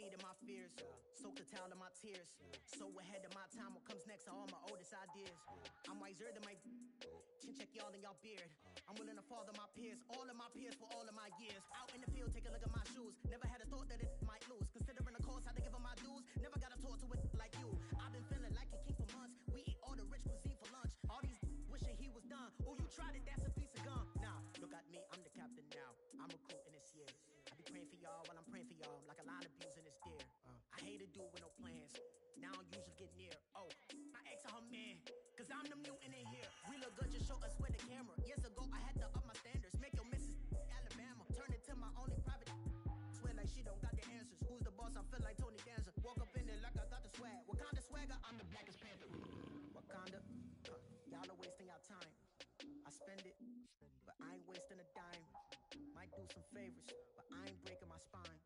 feeding my fears. Soak the towel in my tears. So ahead of my time, what comes next are all my oldest ideas. I'm wiser than my chin check y'all in y'all beard. I'm willing to father my peers, all of my peers for all of my years. Out in the field, take a look at my shoes. Never had a thought that it might lose. Considering the cost, how to give them my dues. Never got to talk to it like you. I've been feeling like a king for months. We eat all the rich cuisine for lunch. All these wishing he was done. Oh, you tried it, that's a piece of gum. Now, look at me, I'm the captain now. I'm recruiting this year. I be praying for y'all while I'm praying for y'all. Like a line of bees in this deer. I hate to do with no plans. Now I usually get near. Oh, my ex are her man. Cause I'm the mutant in here. We look good, just show us where the camera. Years ago, I had to up my standards. Make your missus Alabama. Turn it to my only private. Swear like she don't got the answers. Who's the boss? I feel like Tony Danza. Walk up in there like I got the swag. What kind of swagger? I'm the blackest panther. Wakanda. Y'all are wasting our time. I spend it, but I ain't wasting a dime. Might do some favors, but I ain't breaking my spine.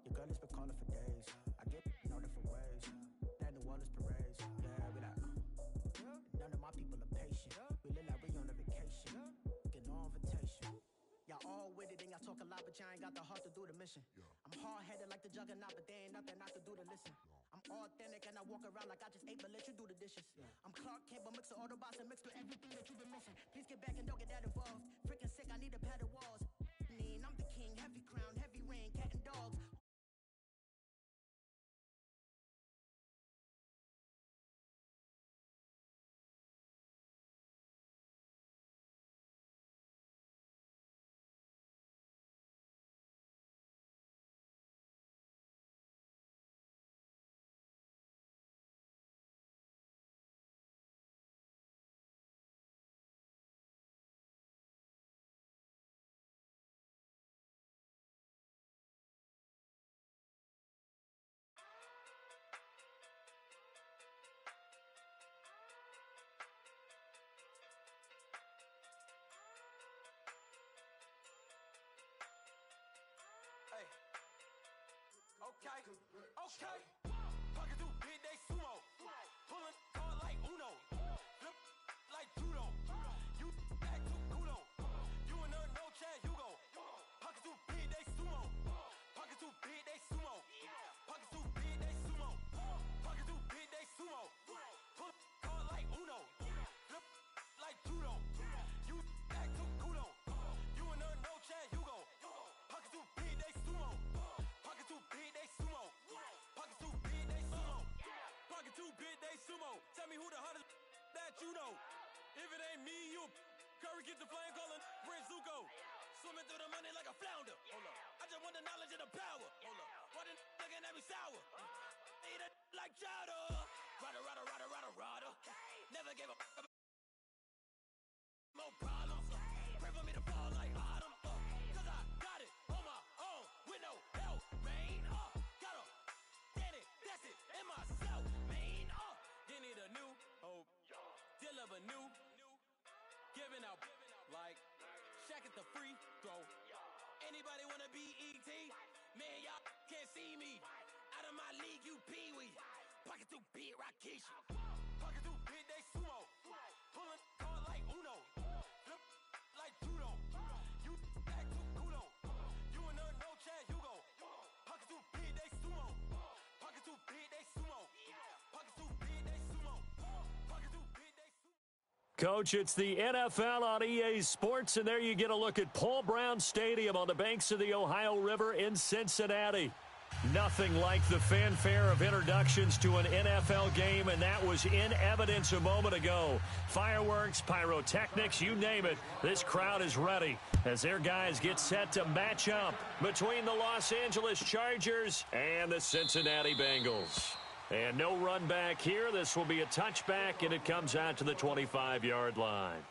Your girl has been calling for days. I get in all different ways. That New Orleans parades. Yeah, we like, none of my people are patient. We live like we on a vacation. Get no invitation. Y'all all with it and y'all talk a lot, but y'all ain't got the heart to do the mission. I'm hard-headed like the juggernaut, but there ain't nothing I can do to listen. I'm authentic and I walk around like I just ate, but let you do the dishes. I'm Clark Kent, but mix of Autobots and mix with everything that you've been missing. Please get back and don't get that involved. Freaking sick, I need a pad of walls. I'm the king, heavy crown, heavy rain, cat and dogs. Hey. Okay. Pocket through big day sumo. Pulling hard like Uno. Flip like judo. You act too kudo. You and her no Chad Hugo. Pocket through big day sumo. Pocket through big day sumo. Pocket through big day sumo. Pocket through big day sumo. Pull hard like Uno. Flip like judo. You act too kudo. You and her no Chad Hugo. Pocket through big day sumo. Pocket too big, they sumo. Pocket too big, they sumo. Pocket too big, they sumo. Tell me who the hottest that you know. If it ain't me, you. Curry get the flame calling Prince Zuko. Swimming through the money like a flounder. Hold up. I just want the knowledge and the power. Hold up. Why the looking at me sour? Eat it like chowder. Rada. Never gave a more problems. Pray for me to fall like autumn. Cause I got it on my own with no help, man. Got a daddy, that's it, in myself, man. They need a new hope, deal of a new, giving out like Shaq at the free throw. Anybody wanna be ET? Man, y'all can't see me. Out of my league, you pee-wee. Pocket too big, Rakishi. Pocket too big, they sumo. Pulling hard like Uno. Flip like judo. You act too kudo. You and her no Chad Hugo. Pocket too big, they sumo. Pocket too big, they sumo. Pocket too big, they sumo. Pocket too big, they sumo. Coach, it's the NFL on EA Sports, and there you get a look at Paul Brown Stadium on the banks of the Ohio River in Cincinnati. Nothing like the fanfare of introductions to an NFL game, and that was in evidence a moment ago. Fireworks, pyrotechnics, you name it. This crowd is ready as their guys get set to match up between the Los Angeles Chargers and the Cincinnati Bengals. And no run back here. This will be a touchback, and it comes out to the 25-yard line.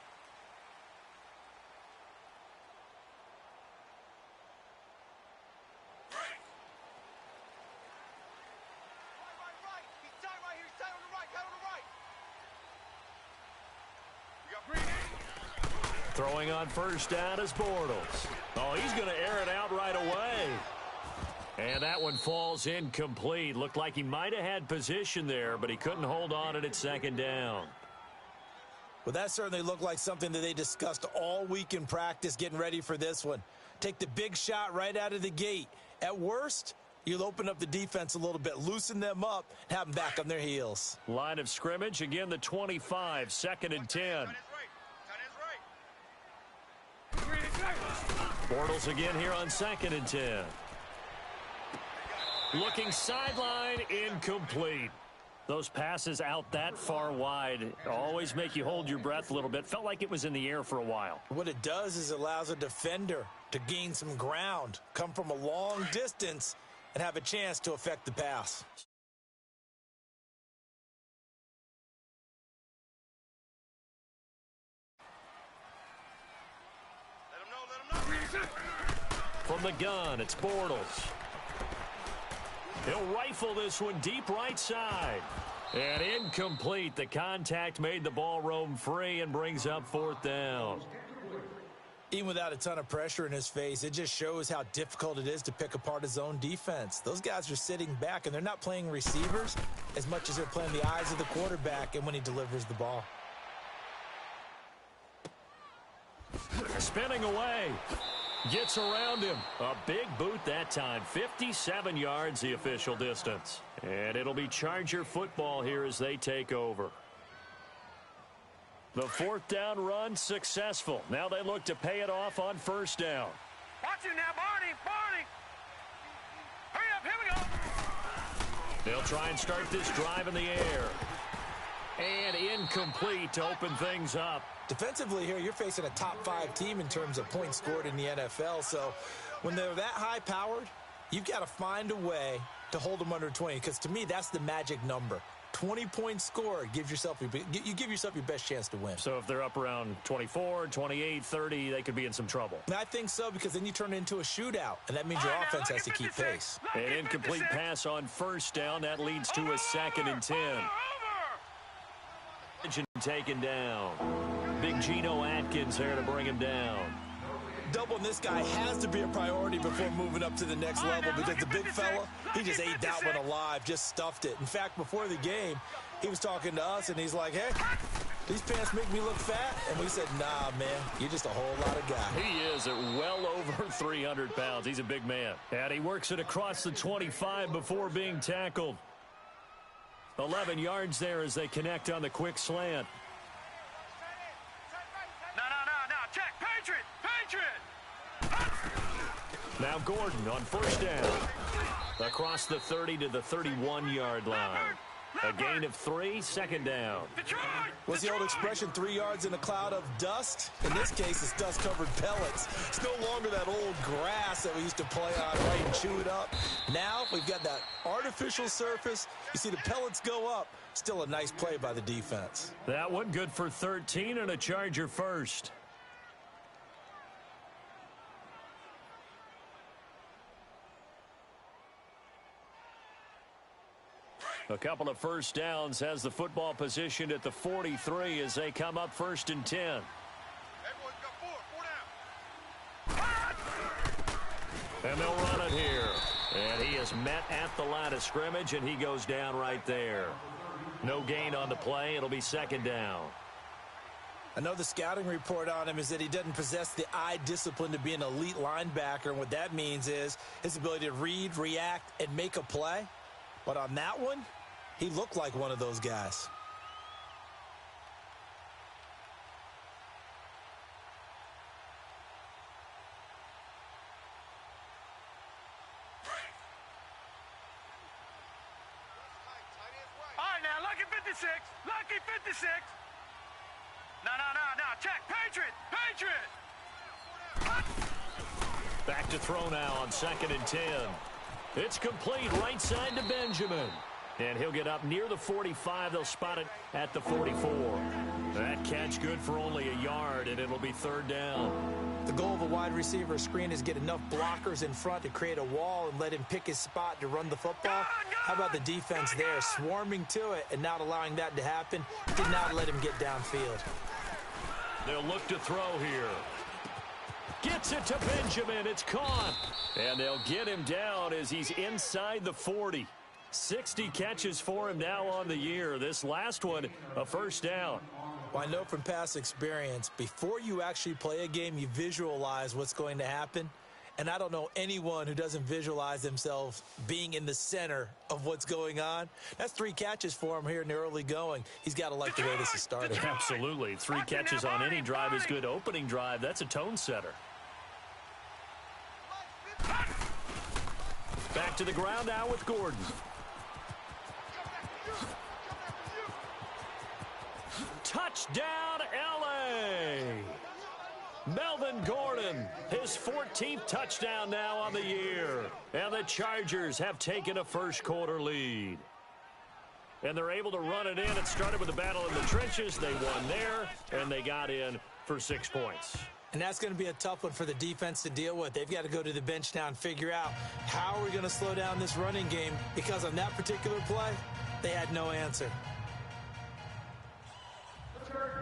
Throwing on first down is Bortles. Oh, he's going to air it out right away. And that one falls incomplete. Looked like he might have had position there, but he couldn't hold on at second down. Well, that certainly looked like something that they discussed all week in practice getting ready for this one. Take the big shot right out of the gate. At worst, you'll open up the defense a little bit, loosen them up, and have them back on their heels. Line of scrimmage, again the 25, 2nd and 10. Bortles again here on 2nd and 10. Looking sideline, incomplete. Those passes out that far wide always make you hold your breath a little bit. Felt like it was in the air for a while. What it does is it allows a defender to gain some ground, come from a long distance, and have a chance to affect the pass. Let him know. From the gun, it's Bortles. He'll rifle this one deep right side. And incomplete. The contact made the ball roam free and brings up 4th down. Even without a ton of pressure in his face, it just shows how difficult it is to pick apart his own defense. Those guys are sitting back, and they're not playing receivers as much as they're playing the eyes of the quarterback and when he delivers the ball. Spinning away. Gets around him. A big boot that time. 57 yards the official distance. And it'll be Charger football here as they take over. The 4th down run successful. Now they look to pay it off on 1st down. Watch him now, Barney. Hurry up, here we go. They'll try and start this drive in the air. And incomplete to open things up. Defensively here, you're facing a top 5 team in terms of points scored in the NFL. So when they're that high-powered, you've got to find a way to hold them under 20. Because to me, that's the magic number. 20 points scored, you give yourself your best chance to win. So if they're up around 24, 28, 30, they could be in some trouble. I think so, because then you turn it into a shootout, and that means your offense has to keep pace. An incomplete pass on 1st down. That leads to a 2nd and 10. Taken down. Big Geno Atkins there to bring him down. Doubling this guy has to be a priority before moving up to the next level, because the big fella, he just ate that one alive, just stuffed it. In fact, before the game, he was talking to us, and he's like, hey, these pants make me look fat? And we said, nah, man, you're just a whole lot of guy. He is at well over 300 pounds. He's a big man. And he works it across the 25 before being tackled. 11 yards there as they connect on the quick slant. No, check, Patriot. Now Gordon on 1st down. Across the 30 to the 31-yard line. A gain of 3, 2nd down. What's the old expression, 3 yards in a cloud of dust? In this case, it's dust-covered pellets. It's no longer that old grass that we used to play on, right, and chew it up. Now we've got that artificial surface. You see the pellets go up. Still a nice play by the defense. That one good for 13 and a Charger first. A couple of 1st downs, has the football positioned at the 43 as they come up 1st and 10. Everyone's got 4 down. And they'll run it here. And he is met at the line of scrimmage, and he goes down right there. No gain on the play. It'll be 2nd down. I know the scouting report on him is that he doesn't possess the eye discipline to be an elite linebacker. And what that means is his ability to read, react, and make a play. But on that one, he looked like one of those guys. All right, now, lucky 56. Lucky 56. No, check, Patriot. Back to throw now on 2nd and 10. It's complete right side to Benjamin. And he'll get up near the 45. They'll spot it at the 44. That catch good for only a yard, and it'll be 3rd down. The goal of a wide receiver screen is get enough blockers in front to create a wall and let him pick his spot to run the football. How about the defense there, swarming to it and not allowing that to happen? Did not let him get downfield. They'll look to throw here. Gets it to Benjamin. It's caught. And they'll get him down as he's inside the 40. 60 catches for him now on the year. This last one, a 1st down. Well, I know from past experience, before you actually play a game, you visualize what's going to happen. And I don't know anyone who doesn't visualize themselves being in the center of what's going on. That's 3 catches for him here in the early going. He's got to like the way this is starting. Absolutely. 3 catches on any drive is good. Opening drive, that's a tone setter. Back to the ground now with Gordon. Touchdown, L.A. Melvin Gordon, his 14th touchdown now on the year. And the Chargers have taken a first-quarter lead. And they're able to run it in. It started with a battle in the trenches. They won there, and they got in for 6 points. And that's going to be a tough one for the defense to deal with. They've got to go to the bench now and figure out how are we going to slow down this running game, because on that particular play, they had no answer.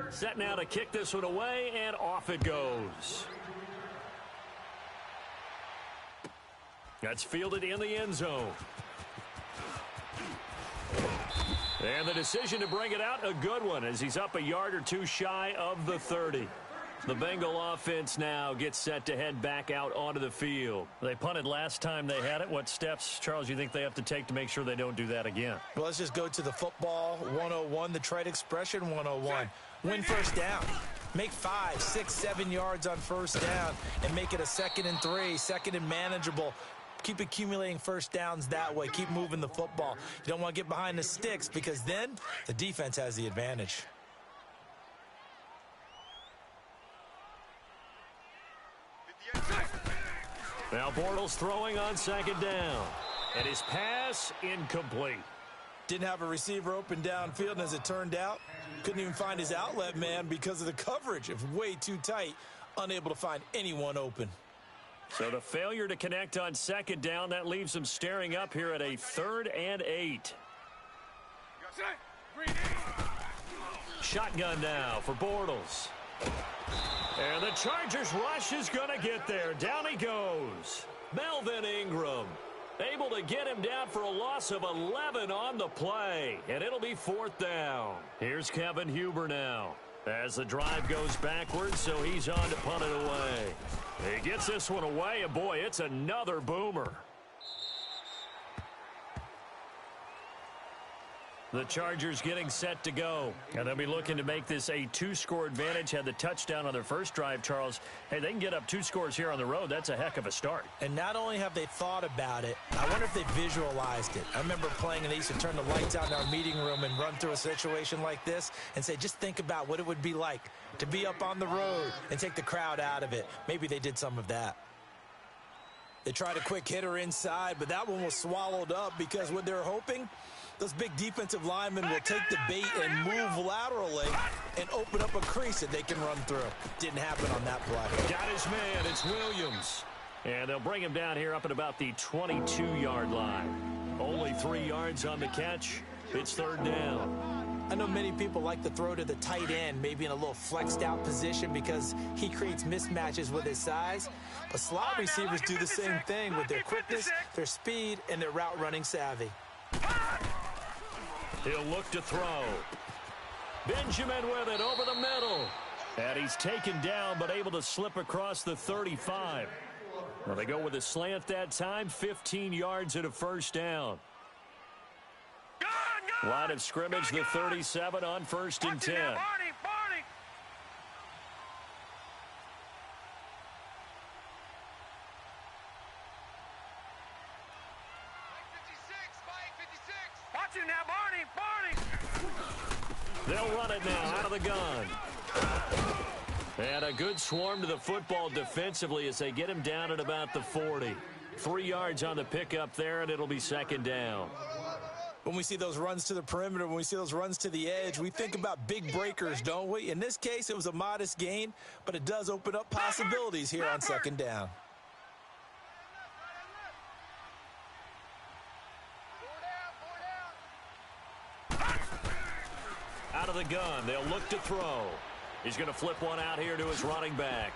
Set now to kick this one away, and off it goes. That's fielded in the end zone. And the decision to bring it out, a good one, as he's up a yard or 2 shy of the 30. The Bengal offense now gets set to head back out onto the field. They punted last time they had it. What steps, Charles, you think they have to take to make sure they don't do that again? Well, let's just go to the football 101, the trite expression 101. Win first down. Make 5, 6, 7 yards on first down and make it a 2nd and 3, 2nd and manageable. Keep accumulating first downs that way. Keep moving the football. You don't want to get behind the sticks, because then the defense has the advantage. Now Bortles throwing on 2nd down. And his pass incomplete. Didn't have a receiver open downfield, and as it turned out, couldn't even find his outlet man because of the coverage. It was way too tight, unable to find anyone open. So the failure to connect on 2nd down, that leaves them staring up here at a 3rd and 8. Shotgun now for Bortles. And the Chargers rush is going to get there. Down he goes. Melvin Ingram able to get him down for a loss of 11 on the play. And it'll be 4th down. Here's Kevin Huber now as the drive goes backwards, so he's on to punt it away. He gets this one away, and boy, it's another boomer. The Chargers getting set to go. And they'll be looking to make this a 2-score advantage. Had the touchdown on their first drive, Charles. Hey, they can get up 2 scores here on the road. That's a heck of a start. And not only have they thought about it, I wonder if they visualized it. I remember playing, and they used to turn the lights out in our meeting room and run through a situation like this and say, just think about what it would be like to be up on the road and take the crowd out of it. Maybe they did some of that. They tried a quick hitter inside, but that one was swallowed up because what they're hoping, those big defensive linemen will take the bait and move laterally and open up a crease that they can run through. Didn't happen on that play. Got his man. It's Williams. And they'll bring him down here up at about the 22-yard line. Only 3 yards on the catch. It's 3rd down. I know many people like to throw to the tight end, maybe in a little flexed out position because he creates mismatches with his size. But slot receivers do the same thing with their quickness, their speed, and their route running savvy. He'll look to throw. Benjamin with it over the middle. And he's taken down but able to slip across the 35. Well, they go with a slant that time, 15 yards and a 1st down. Line of scrimmage, the 37 on 1st and 10. They'll run it now out of the gun. And a good swarm to the football defensively as they get him down at about the 40. 3 yards on the pickup there, and it'll be 2nd down. When we see those runs to the perimeter, when we see those runs to the edge, we think about big breakers, don't we? In this case, it was a modest gain, but it does open up possibilities here on 2nd down. Out of the gun, they'll look to throw. He's going to flip one out here to his running back.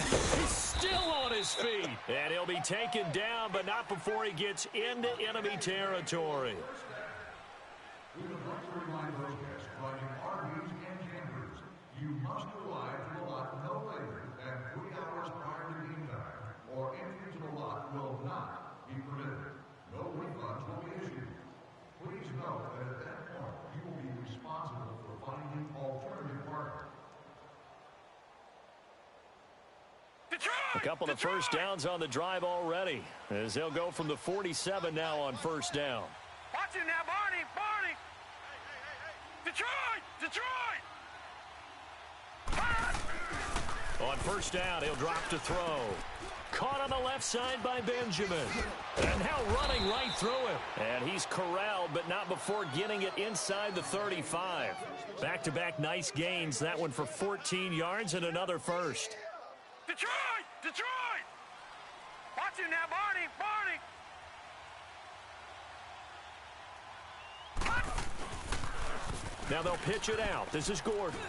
He's still on his feet. And he'll be taken down, but not before he gets into enemy territory. We would like to remind those guests riding RVs and campers, you must arrive to a lot no later than 3 hours prior to game time, or entry A couple of first downs on the drive already, as they'll go from the 47 now on first down. Watch it now, Barney. Detroit. On first down, he'll drop to throw. Caught on the left side by Benjamin. And now running right through him. And he's corralled, but not before getting it inside the 35. Back-to-back nice gains. That one for 14 yards and another first. Detroit. Watch it now, Barney. Now they'll pitch it out. This is Gordon.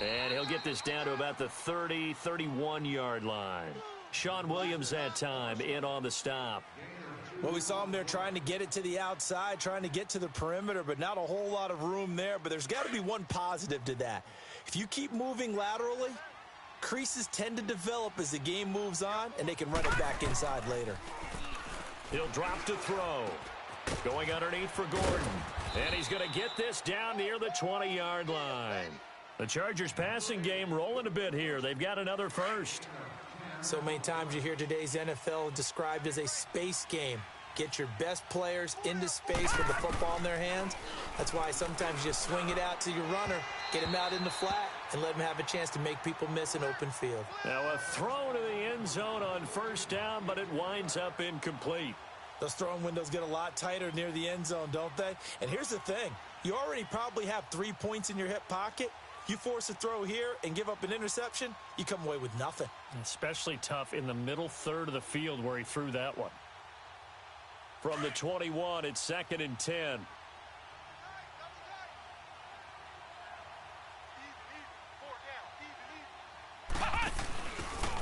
And he'll get this down to about the 30, 31-yard line. Sean Williams that time in on the stop. Well, we saw him there trying to get it to the outside, trying to get to the perimeter, but not a whole lot of room there. But there's got to be one positive to that. If you keep moving laterally, creases tend to develop as the game moves on, and they can run it back inside later. He'll drop to throw. Going underneath for Gordon. And he's going to get this down near the 20-yard line. The Chargers passing game rolling a bit here. They've got another first. So many times you hear today's NFL described as a space game. Get your best players into space with the football in their hands. That's why sometimes you just swing it out to your runner, get him out in the flat, and let him have a chance to make people miss an open field. Now a throw to the end zone on first down, but it winds up incomplete. Those throwing windows get a lot tighter near the end zone, don't they? And here's the thing. You already probably have 3 points in your hip pocket. You force a throw here and give up an interception, you come away with nothing. Especially tough in the middle third of the field where he threw that one. From the 21, it's 2nd and 10.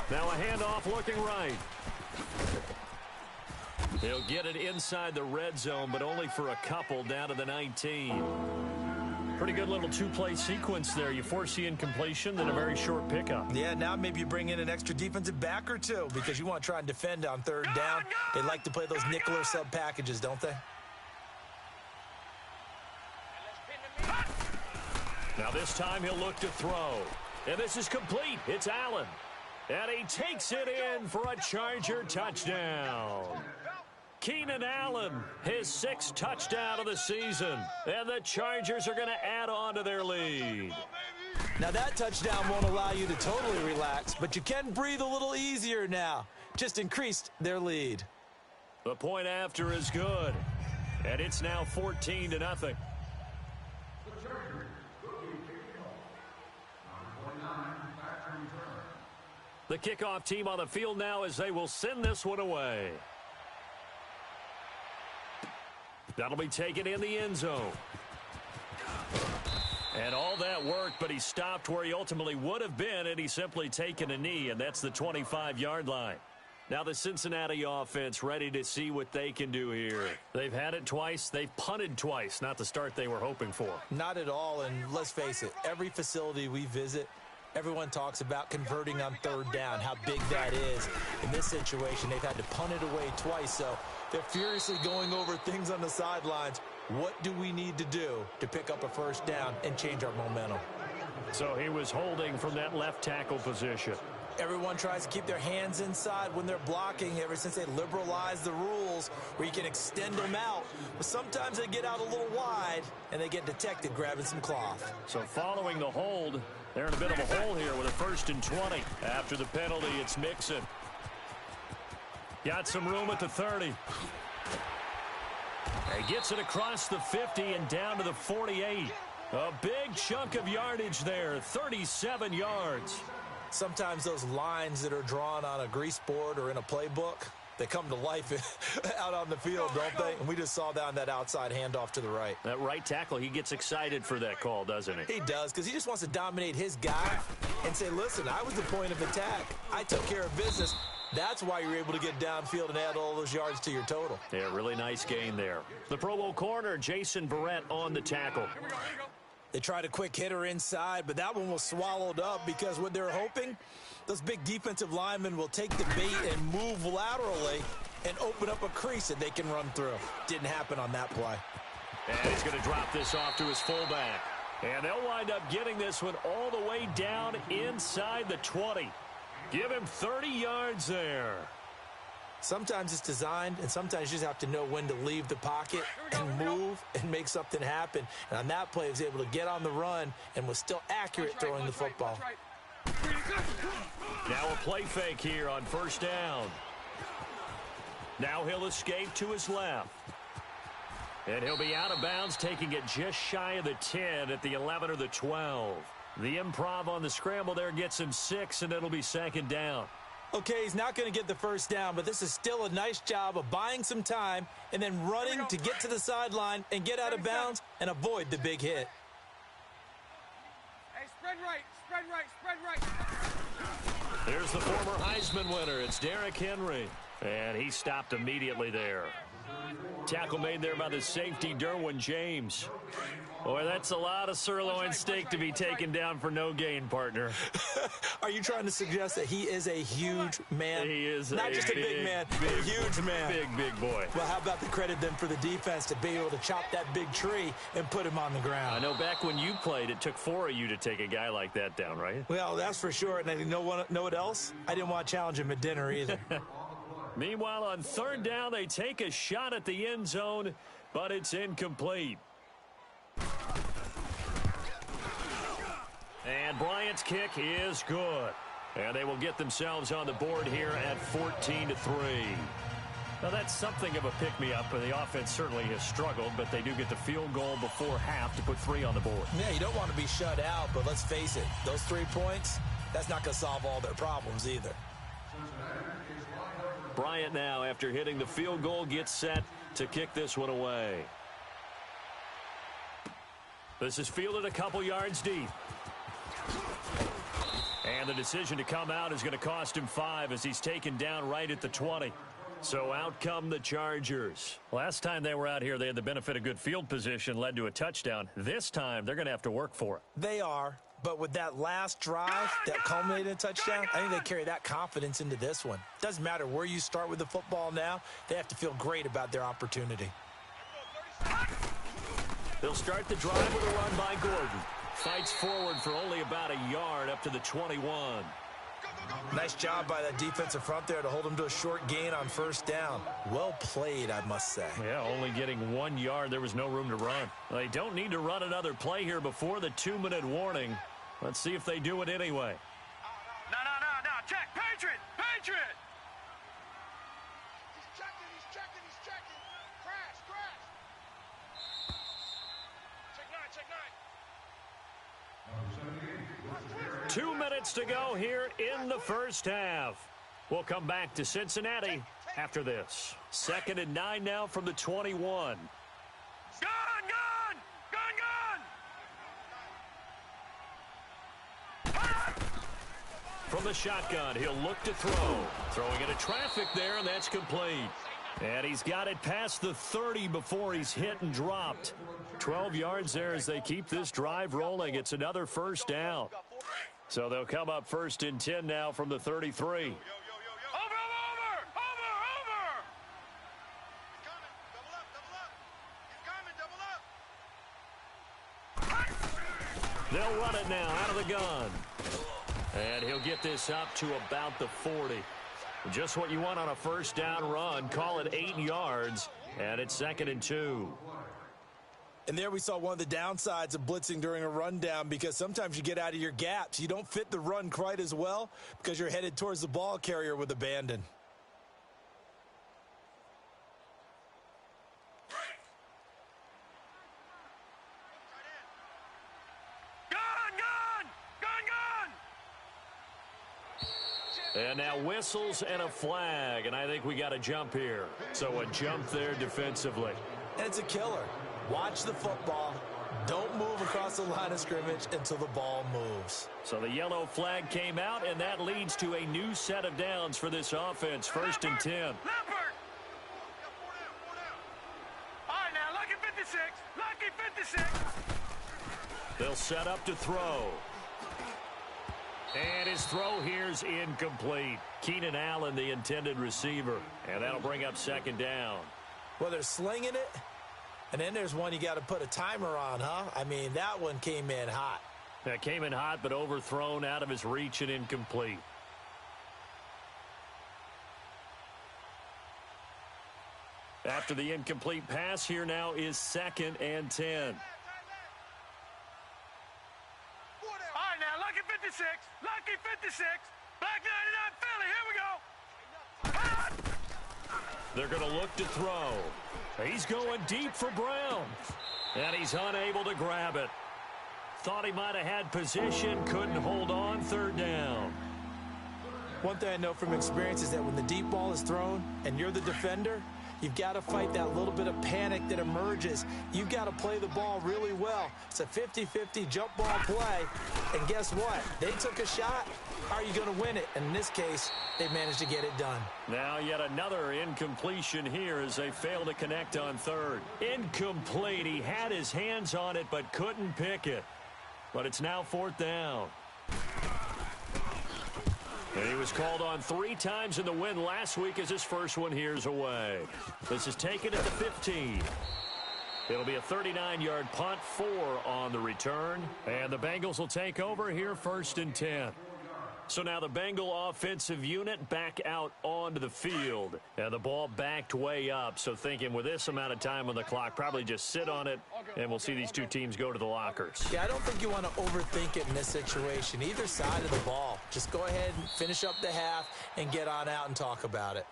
Now a handoff looking right. He'll get it inside the red zone, but only for a couple down to the 19. Pretty good little two-play sequence there. You force the incompletion, then a very short pickup. Yeah, now maybe you bring in an extra defensive back or two because you want to try and defend on third down. They like to play those nickel or sub packages, don't they? Now this time he'll look to throw. And this is complete. It's Allen. And he takes it in for a Charger touchdown. Keenan Allen, his 6th touchdown of the season. And the Chargers are going to add on to their lead. Now that touchdown won't allow you to totally relax, but you can breathe a little easier now. Just increased their lead. The point after is good. And it's now 14-0. The kickoff team on the field now as they will send this one away. That'll be taken in the end zone. And all that worked, but he stopped where he ultimately would have been, and he's simply taken a knee, and that's the 25-yard line. Now the Cincinnati offense ready to see what they can do here. They've had it twice. They've punted twice. Not the start they were hoping for. Not at all, and let's face it, every facility we visit, everyone talks about converting on third down, how big that is. In this situation, they've had to punt it away twice, so they're furiously going over things on the sidelines. What do we need to do to pick up a first down and change our momentum? So he was holding from that left tackle position. Everyone tries to keep their hands inside when they're blocking ever since they liberalized the rules where you can extend them out. But sometimes they get out a little wide and they get detected grabbing some cloth. So following the hold, they're in a bit of a hole here with a 1st and 20. After the penalty, it's Mixon. Got some room at the 30. He gets it across the 50 and down to the 48. A big chunk of yardage there, 37 yards. Sometimes those lines that are drawn on a grease board or in a playbook, they come to life out on the field, don't they? And we just saw down that outside handoff to the right. That right tackle, he gets excited for that call, doesn't he? He does, because he just wants to dominate his guy and say, listen, I was the point of attack. I took care of business. That's why you're able to get downfield and add all those yards to your total. Yeah, really nice gain there. The Pro Bowl corner, Jason Verrett on the tackle. They tried a quick hitter inside, but that one was swallowed up because what they're hoping, those big defensive linemen will take the bait and move laterally and open up a crease that they can run through. Didn't happen on that play. And he's going to drop this off to his fullback. And they'll wind up getting this one all the way down inside the 20. Give him 30 yards there. Sometimes it's designed, and sometimes you just have to know when to leave the pocket and move and make something happen. And on that play, he was able to get on the run and was still accurate throwing the football. Now a play fake here on first down. Now he'll escape to his left. And he'll be out of bounds, taking it just shy of the 10 at the 11 or the 12. The improv on the scramble there gets him 6, and it'll be second down. Okay, he's not going to get the first down, but this is still a nice job of buying some time and then running to get to the sideline and get out of bounds and avoid the big hit. Hey, spread right, spread right, spread right. There's the former Heisman winner. It's Derrick Henry. And he stopped immediately there. Tackle made there by the safety, Derwin James. Boy, that's a lot of sirloin steak to be taken down for no gain, partner. Are you trying to suggest that he is a huge man? He is not just a big man, a huge man. Big boy. Well, how about the credit then for the defense to be able to chop that big tree and put him on the ground? I know back when you played, it took 4 of you to take a guy like that down, right? Well, that's for sure. And you know what else? I didn't want to challenge him at dinner either. Meanwhile, on third down, they take a shot at the end zone, but it's incomplete. And Bryant's kick is good. And they will get themselves on the board here at 14-3. Now, that's something of a pick-me-up, and the offense certainly has struggled, but they do get the field goal before half to put 3 on the board. Yeah, you don't want to be shut out, but let's face it, those 3 points, that's not going to solve all their problems either. Bryant now, after hitting the field goal, gets set to kick this one away. This is fielded a couple yards deep. And the decision to come out is going to cost him 5 as he's taken down right at the 20. So out come the Chargers. Last time they were out here, they had the benefit of good field position, led to a touchdown. This time, they're going to have to work for it. They are. But with that last drive that culminated in a touchdown, I think they carry that confidence into this one. Doesn't matter where you start with the football now. They have to feel great about their opportunity. They'll start the drive with a run by Gordon. Fights forward for only about a yard up to the 21. Nice job by that defensive front there to hold him to a short gain on first down. Well played, I must say. Yeah, only getting 1 yard. There was no room to run. They don't need to run another play here before the 2-minute warning. Let's see if they do it anyway. No. Check. Patriot. He's checking. Crash. Check 9. 2 minutes to go here in the first half. We'll come back to Cincinnati after this. 2nd and 9 now from the 21. Gun! From the shotgun, he'll look to throw. Throwing into traffic there, and that's complete. And he's got it past the 30 before he's hit and dropped. 12 yards there as they keep this drive rolling. It's another first down. So they'll come up 1st and 10 now from the 33. Over! They'll run it now out of the gun. And he'll get this up to about the 40. Just what you want on a first down run. Call it 8 yards, and it's 2nd and 2. And there we saw one of the downsides of blitzing during a rundown, because sometimes you get out of your gaps. You don't fit the run quite as well because you're headed towards the ball carrier with abandon. And now whistles and a flag, and I think we got a jump here. So a jump there defensively. And it's a killer. Watch the football. Don't move across the line of scrimmage until the ball moves. So the yellow flag came out, and that leads to a new set of downs for this offense. 1st and 10. Leopard! All right, now, lucky 56. They'll set up to throw. And his throw here's incomplete. Keenan Allen, the intended receiver. And that'll bring up 2nd down. Well, they're slinging it. And then there's one you got to put a timer on, huh? I mean, that one came in hot. That came in hot, but overthrown, out of his reach and incomplete. After the incomplete pass, here now is 2nd and 10. All right, now, lucky 56. Lucky 56. Black 99 Philly. Here we go. They're going to look to throw. He's going deep for Brown. And he's unable to grab it. Thought he might have had position, couldn't hold on, 3rd down. One thing I know from experience is that when the deep ball is thrown and you're the defender, you've got to fight that little bit of panic that emerges. You've got to play the ball really well. It's a 50-50 jump ball play. And guess what? They took a shot. How are you going to win it? And in this case, they managed to get it done. Now yet another incompletion here as they fail to connect on 3rd. Incomplete. He had his hands on it but couldn't pick it. But it's now 4th down. And he was called on 3 times in the win last week as his first one here's away. This is taken at the 15. It'll be a 39-yard punt, 4 on the return. And the Bengals will take over here 1st and 10. So now the Bengal offensive unit back out onto the field. And the ball backed way up. So thinking with this amount of time on the clock, probably just sit on it, and we'll see these two teams go to the lockers. Yeah, I don't think you want to overthink it in this situation. Either side of the ball. Just go ahead and finish up the half and get on out and talk about it.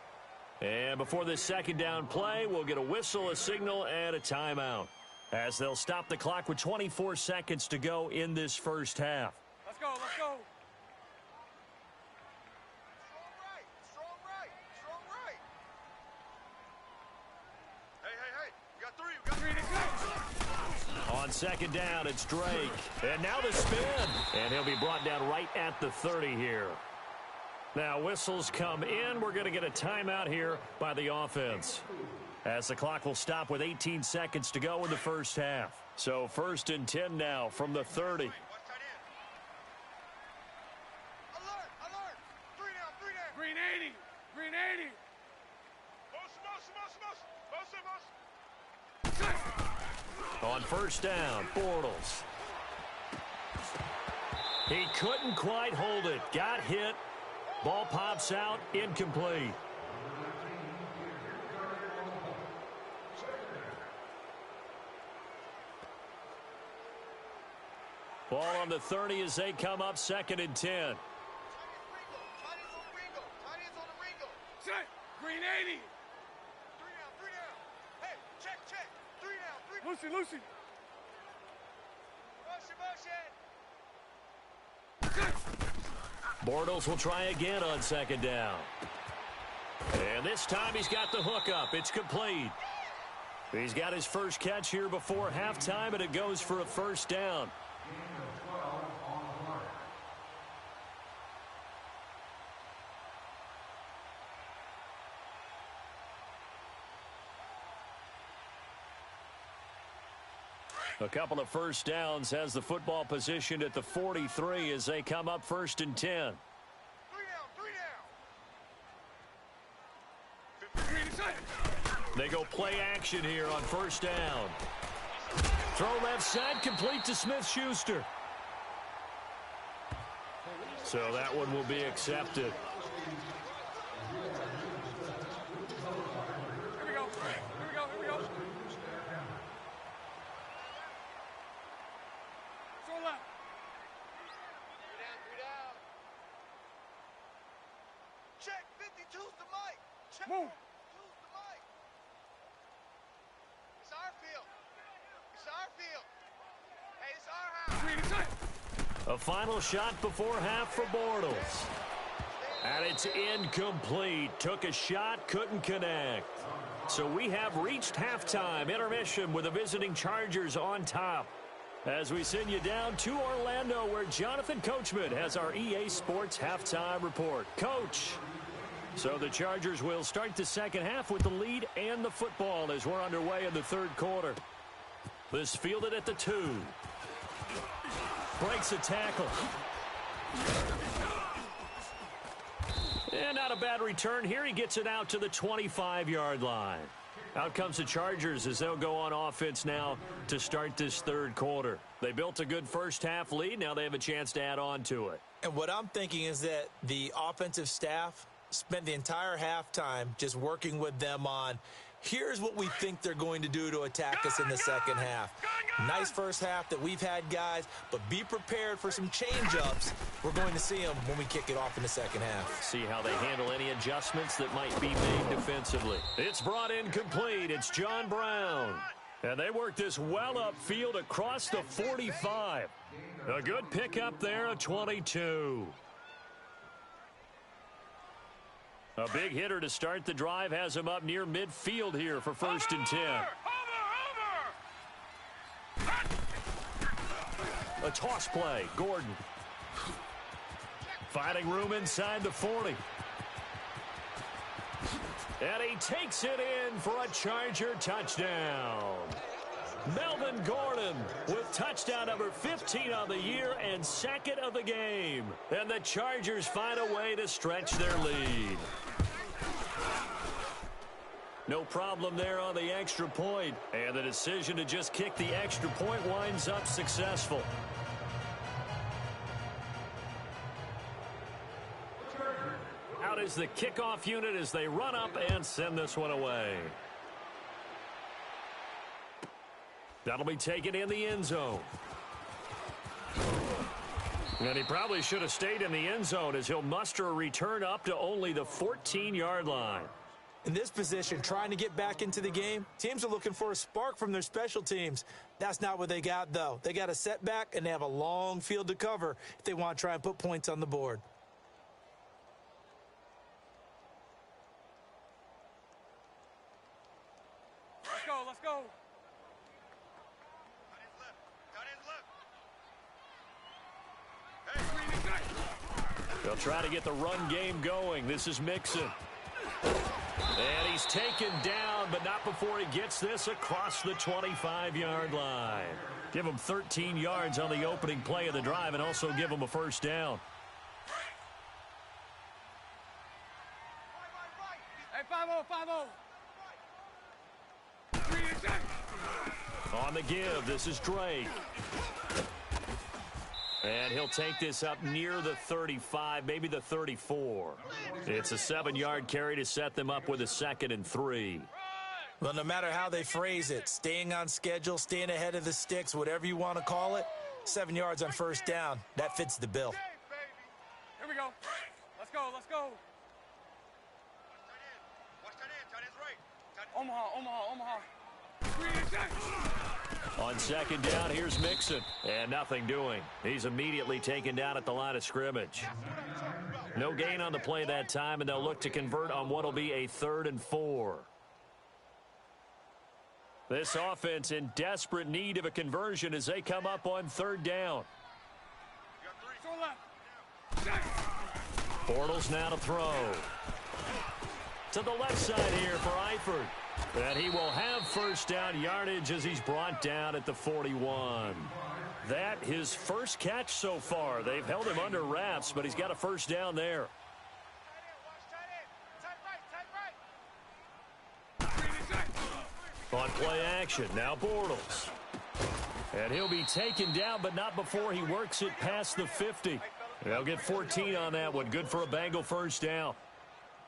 And before this 2nd down play, we'll get a whistle, a signal, and a timeout, as they'll stop the clock with 24 seconds to go in this first half. Let's go, let's go. On 2nd down, it's Drake. And now the spin. And he'll be brought down right at the 30 here. Now whistles come in. We're going to get a timeout here by the offense, as the clock will stop with 18 seconds to go in the first half. So 1st and 10 now from the 30. Alert, alert. 3 down, 3 down. Green 80. Green 80. On 1st down, Bortles. He couldn't quite hold it. Got hit. Ball pops out. Incomplete. Ball on the 30 as they come up 2nd and 10. Green 80. 3 down, 3 down. Hey, check. 3 down, 3 down. Lucy. Motion. Bortles will try again on 2nd down. And this time he's got the hook up. It's complete. He's got his first catch here before halftime, and it goes for a 1st down. A couple of 1st downs, has the football positioned at the 43 as they come up 1st and 10. 3 down. They go play action here on 1st down. Throw left side, complete to Smith-Schuster. So that one will be accepted. Check 52's the mic. Check 52's the mic. It's our field. It's our field. Hey, it's our house. A final shot before half for Bortles. And it's incomplete. Took a shot, couldn't connect. So we have reached halftime. Intermission with the visiting Chargers on top, as we send you down to Orlando, where Jonathan Coachman has our EA Sports halftime report. Coach. So the Chargers will start the second half with the lead and the football as we're underway in the 3rd quarter. This fielded at the 2. Breaks a tackle. And not a bad return here. He gets it out to the 25-yard line. Out comes the Chargers as they'll go on offense now to start this 3rd quarter. They built a good first half lead. Now they have a chance to add on to it. And what I'm thinking is that the offensive staff spent the entire halftime just working with them on Here's what we think they're going to do to attack us in the second half. Nice first half that we've had, guys, but be prepared for some change-ups. We're going to see them when we kick it off in the second half. See how they handle any adjustments that might be made defensively. It's brought in complete. It's John Brown. And they work this well upfield across the 45. A good pickup there, a 22. A big hitter to start the drive has him up near midfield here for 1st and 10. A toss play, Gordon. Finding room inside the 40. And he takes it in for a Charger touchdown. Melvin Gordon with touchdown number 15 on the year and 2nd of the game. And the Chargers find a way to stretch their lead. No problem there on the extra point. And the decision to just kick the extra point winds up successful. Out is the kickoff unit as they run up and send this one away. That'll be taken in the end zone. And he probably should have stayed in the end zone as he'll muster a return up to only the 14-yard line. In this position, trying to get back into the game, teams are looking for a spark from their special teams. That's not what they got, though. They got a setback, and they have a long field to cover if they want to try and put points on the board. Let's go, let's go. They'll try to get the run game going. This is Mixon. And he's taken down, but not before he gets this across the 25-yard line. Give him 13 yards on the opening play of the drive and also give him a first down. Hey, 5-0, 5-0. On the give, this is Drake. And he'll take this up near the 35, maybe the 34. It's a 7-yard carry to set them up with a 2nd and 3. Well, no matter how they phrase it, staying on schedule, staying ahead of the sticks, whatever you want to call it, 7 yards on first down, that fits the bill. Here we go. Let's go, let's go. Omaha. On 2nd down, here's Mixon. And nothing doing. He's immediately taken down at the line of scrimmage. No gain on the play that time, and they'll look to convert on what will be a 3rd and 4. This offense in desperate need of a conversion as they come up on 3rd down. Bortles now to throw. To the left side here for Eifert. And he will have first down yardage as he's brought down at the 41. That his first catch so far. They've held him under wraps, but he's got a first down there. On play action, now Bortles. And he'll be taken down, but not before he works it past the 50. They'll get 14 on that one. Good for a Bengal first down.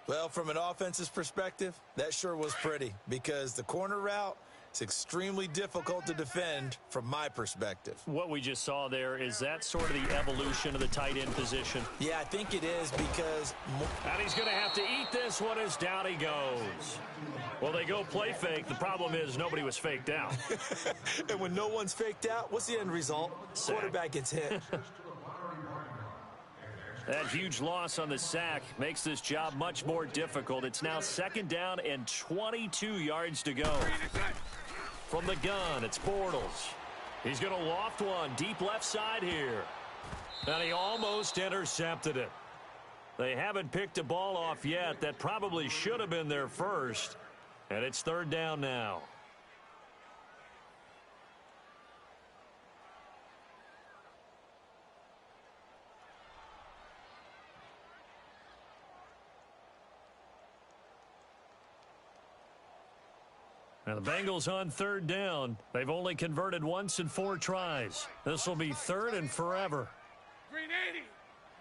Well, from an offensive perspective, that sure was pretty because the corner route is extremely difficult to defend from my perspective. What we just saw there, is that sort of the evolution of the tight end position? Yeah, I think it is because... And he's going to have to eat this one as down he goes. Well, they go play fake. The problem is nobody was faked out. And when no one's faked out, what's the end result? Sack. Quarterback gets hit. That huge loss on the sack makes this job much more difficult. It's now 2nd down and 22 yards to go. From the gun, it's Bortles. He's going to loft one deep left side here. And he almost intercepted it. They haven't picked a ball off yet. That probably should have been their first. And it's 3rd down now. Now the Bengals on 3rd down. They've only converted once in 4 tries. This will be 3rd and forever. Green 80.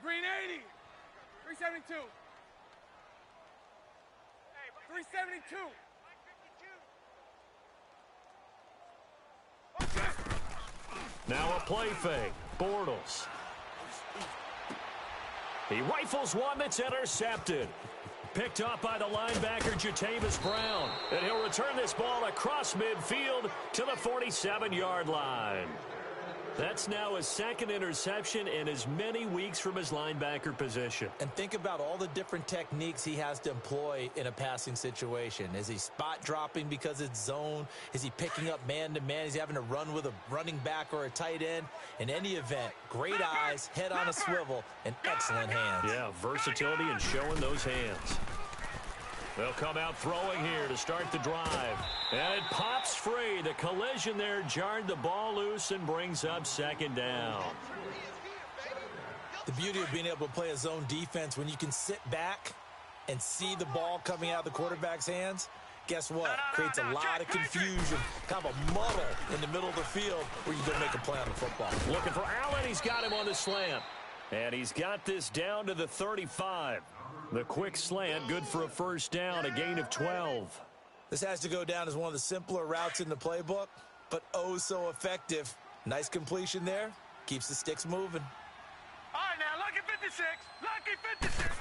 Green 80. 372. 372. Now a play fake. Bortles. He rifles one that's intercepted. Picked up by the linebacker, Jatavis Brown. And he'll return this ball across midfield to the 47-yard line. That's now his second interception in as many weeks from his linebacker position. And think about all the different techniques he has to employ in a passing situation. Is he spot dropping because it's zone? Is he picking up man-to-man? Is he having to run with a running back or a tight end? In any event, great eyes, head on a swivel, and excellent hands. Yeah, versatility and showing those hands. They'll come out throwing here to start the drive. And it pops free. The collision there jarred the ball loose and brings up second down. The beauty of being able to play a zone defense when you can sit back and see the ball coming out of the quarterback's hands, guess what? Creates a lot of confusion, kind of a muddle in the middle of the field where you don't make a play on the football. Looking for Allen. He's got him on the slant. And he's got this down to the 35. The quick slant, good for a first down, a gain of 12. This has to go down as one of the simpler routes in the playbook, but oh so effective. Nice completion there. Keeps the sticks moving. All right, now, lucky 56. Lucky 56.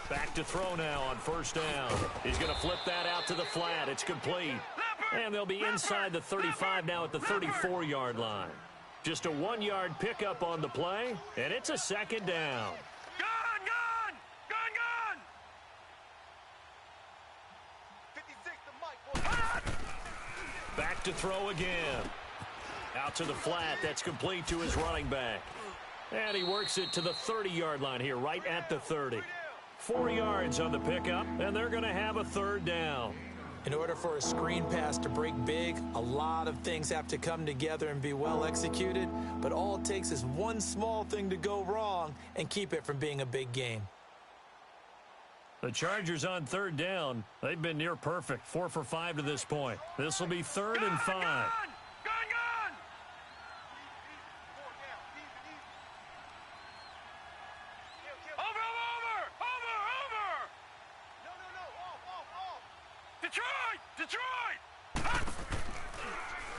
Back to throw now on first down. He's going to flip that out to the flat. It's complete. And they'll be inside the 35 now at the 34-yard line. Just a 1-yard pickup on the play, and it's a second down. Back to throw again. Out to the flat. That's complete to his running back. And he works it to the 30-yard line here, right at the 30. 4 yards on the pickup, and they're going to have a third down. In order for a screen pass to break big, a lot of things have to come together and be well executed, but all it takes is one small thing to go wrong and keep it from being a big game. The Chargers on third down. They've been near perfect, 4 for 5 to this point. This will be 3rd and 5. Gone! Over! No, Detroit!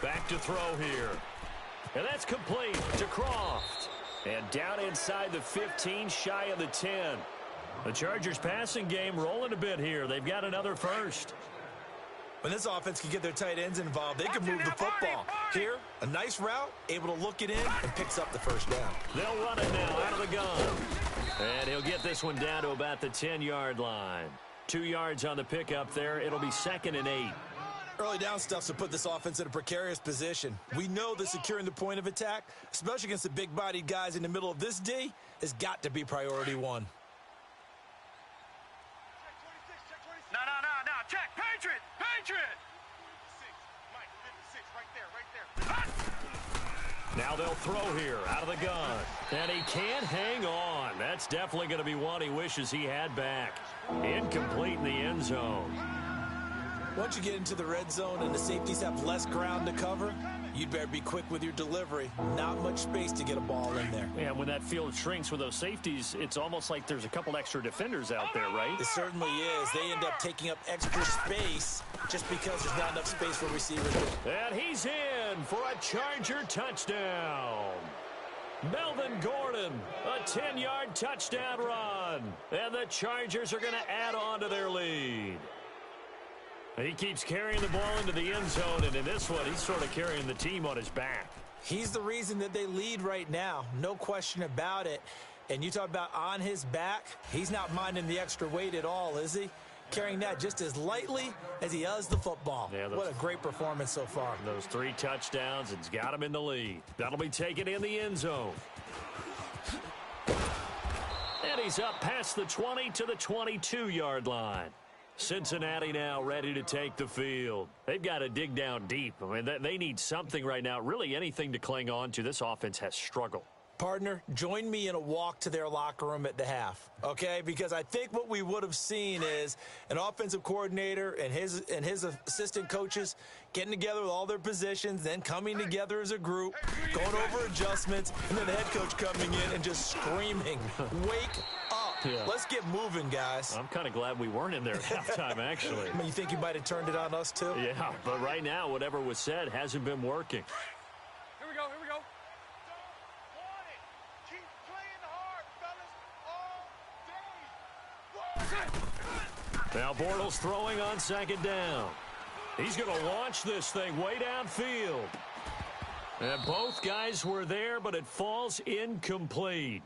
Back to throw here. And that's complete to Croft. And down inside the 15, shy of the 10. The Chargers passing game rolling a bit here. They've got another first. When this offense can get their tight ends involved, they can move the football. Here, a nice route, able to look it in, and picks up the first down. They'll run it now out of the gun. And he'll get this one down to about the 10-yard line. 2 yards on the pickup there. It'll be 2nd and 8. Early down stuff's to put this offense in a precarious position. We know that securing the point of attack, especially against the big-bodied guys in the middle of this D, has got to be priority one. No. Check. Patriot. Mike, 56, right there. Now they'll throw here out of the gun. And he can't hang on. That's definitely going to be one he wishes he had back. Incomplete in the end zone. Once you get into the red zone and the safeties have less ground to cover, you'd better be quick with your delivery. Not much space to get a ball in there. And when that field shrinks with those safeties, it's almost like there's a couple extra defenders out there, right? It certainly is. They end up taking up extra space just because there's not enough space for receivers. And he's in for a Charger touchdown. Melvin Gordon, a 10-yard touchdown run. And the Chargers are going to add on to their lead. He keeps carrying the ball into the end zone, and in this one, he's sort of carrying the team on his back. He's the reason that they lead right now, no question about it. And you talk about on his back, he's not minding the extra weight at all, is he? Carrying that just as lightly as he does the football. Yeah, what a great performance so far. Those 3 touchdowns, and he's got him in the lead. That'll be taken in the end zone. And he's up past the 20 to the 22-yard line. Cincinnati now ready to take the field. They've got to dig down deep. I mean, they need something right now, really anything to cling on to. This offense has struggled. Partner, join me in a walk to their locker room at the half, okay? Because I think what we would have seen is an offensive coordinator and his assistant coaches getting together with all their positions, then coming together as a group, going over adjustments, and then the head coach coming in and just screaming, wake up. Yeah. Let's get moving, guys. I'm kind of glad we weren't in there at halftime, actually. I mean, you think you might have turned it on us, too? Yeah, but right now, whatever was said hasn't been working. Here we go. Now Bortles throwing on second down. He's going to launch this thing way downfield. And both guys were there, but it falls incomplete.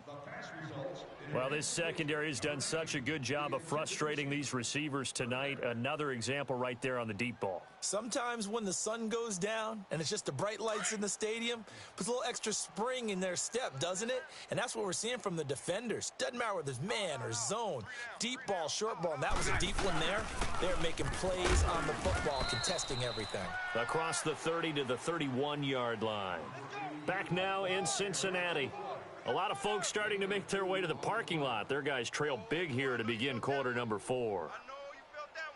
Well, this secondary has done such a good job of frustrating these receivers tonight. Another example right there on the deep ball. Sometimes when the sun goes down and it's just the bright lights in the stadium, puts a little extra spring in their step, doesn't it? And that's what we're seeing from the defenders. Doesn't matter whether it's man or zone, deep ball, short ball, and that was a deep one there. They're making plays on the football, contesting everything. Across the 30 to the 31-yard line. Back now in Cincinnati. A lot of folks starting to make their way to the parking lot. Their guys trail big here to begin quarter number 4. I know you felt that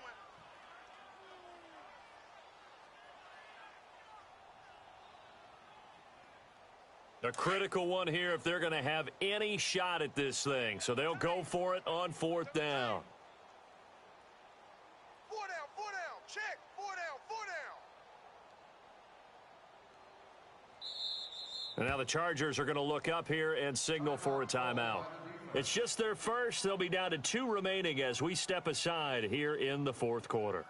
one. A critical one here if they're going to have any shot at this thing. So they'll go for it on 4th down. 4 down, check, 4 down, 4 down. And now the Chargers are going to look up here and signal for a timeout. It's just their first. They'll be down to 2 remaining as we step aside here in the 4th quarter.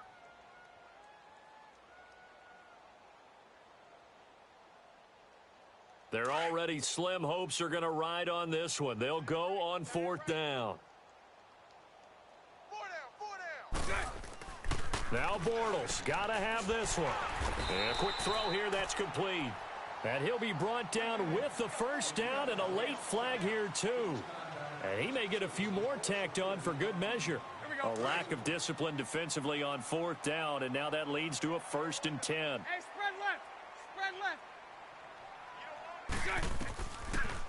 Their already slim hopes are going to ride on this one. They'll go on 4th down. 4 down. Now Bortles got to have this one. And a quick throw here that's complete. And he'll be brought down with the first down and a late flag here too. And he may get a few more tacked on for good measure. A lack of discipline defensively on 4th down, and now that leads to a 1st and 10. Hey, spread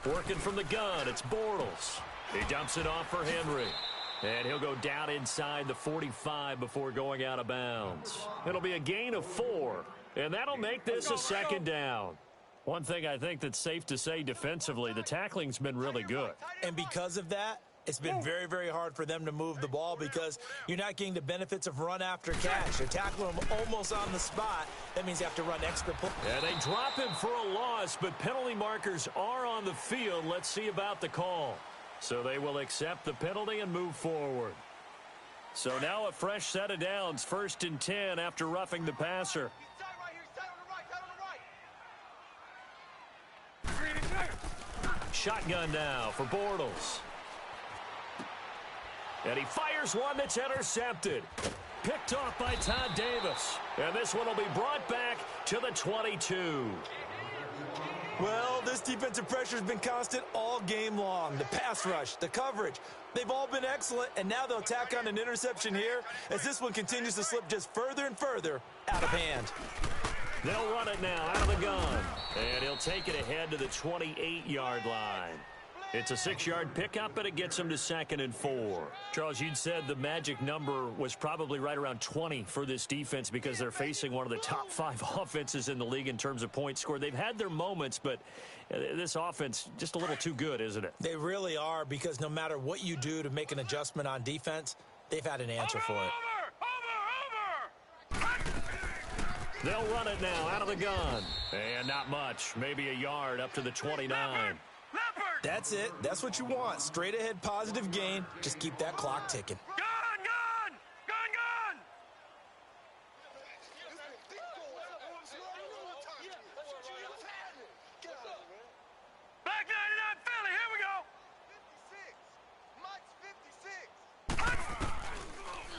left. Working from the gun, it's Bortles. He dumps it off for Henry. And he'll go down inside the 45 before going out of bounds. It'll be a gain of 4, and that'll make this a 2nd down. One thing I think that's safe to say defensively, the tackling's been really good. And because of that, it's been very, very hard for them to move the ball because you're not getting the benefits of run after catch. They're tackling him almost on the spot. That means you have to run extra. And they drop him for a loss, but penalty markers are on the field. Let's see about the call. So they will accept the penalty and move forward. So now a fresh set of downs, 1st and 10 after roughing the passer. Shotgun now for Bortles. And he fires one that's intercepted. Picked off by Todd Davis. And this one will be brought back to the 22. Well, this defensive pressure has been constant all game long. The pass rush, the coverage, they've all been excellent, and now they'll tack on an interception here as this one continues to slip just further and further out of hand. They'll run it now out of the gun, and he'll take it ahead to the 28-yard line. It's a 6-yard pickup, but it gets him to 2nd and 4. Charles, you'd said the magic number was probably right around 20 for this defense because they're facing one of the top 5 offenses in the league in terms of points scored. They've had their moments, but this offense just a little too good, isn't it? They really are, because no matter what you do to make an adjustment on defense, they've had an answer for it. They'll run it now out of the gun. And not much, maybe a yard up to the 29. That's it. That's what you want. Straight ahead positive gain. Just keep that clock ticking. Gun! Back 99 Philly, here we go. 56. Mike's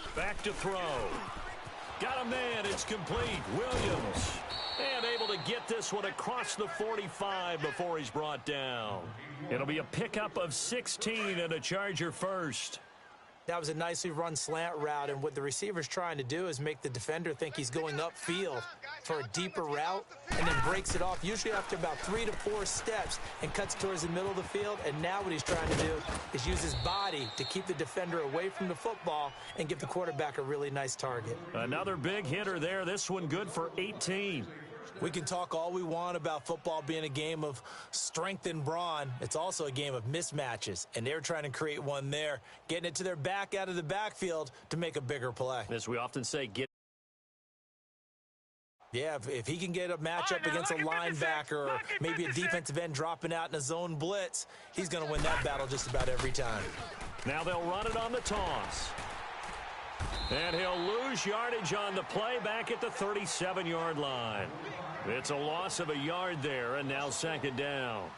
56. Back to throw. Got a man. It's complete. Williams. And able to get this one across the 45 before he's brought down. It'll be a pickup of 16 and a Charger first. That was a nicely run slant route, and what the receiver's trying to do is make the defender think he's going upfield for a deeper route and then breaks it off, usually after about 3 to 4 steps, and cuts towards the middle of the field. And now what he's trying to do is use his body to keep the defender away from the football and give the quarterback a really nice target. Another big hitter there. This one good for 18. We can talk all we want about football being a game of strength and brawn. It's also a game of mismatches, and they're trying to create one there, getting it to their back out of the backfield to make a bigger play. As we often say, Yeah, if he can get a matchup against a linebacker or maybe a defensive end dropping out in a zone blitz, he's going to win that battle just about every time. Now they'll run it on the toss. And he'll lose yardage on the play back at the 37-yard line. It's a loss of a yard there, and now second down.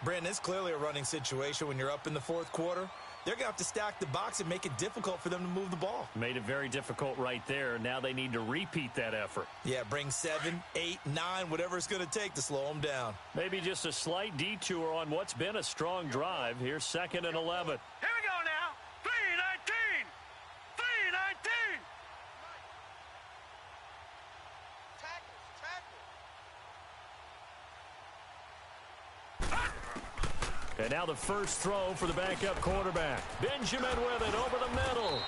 Brandon, it's clearly a running situation when you're up in the fourth quarter. They're going to have to stack the box and make it difficult for them to move the ball. Made it very difficult right there. Now they need to repeat that effort. Yeah, bring 7, 8, 9, whatever it's going to take to slow them down. Maybe just a slight detour on what's been a strong drive. Here's 2nd and 11. Here we go now. 3-19. 3-19. And now the first throw for the backup quarterback. Benjamin with it over the middle.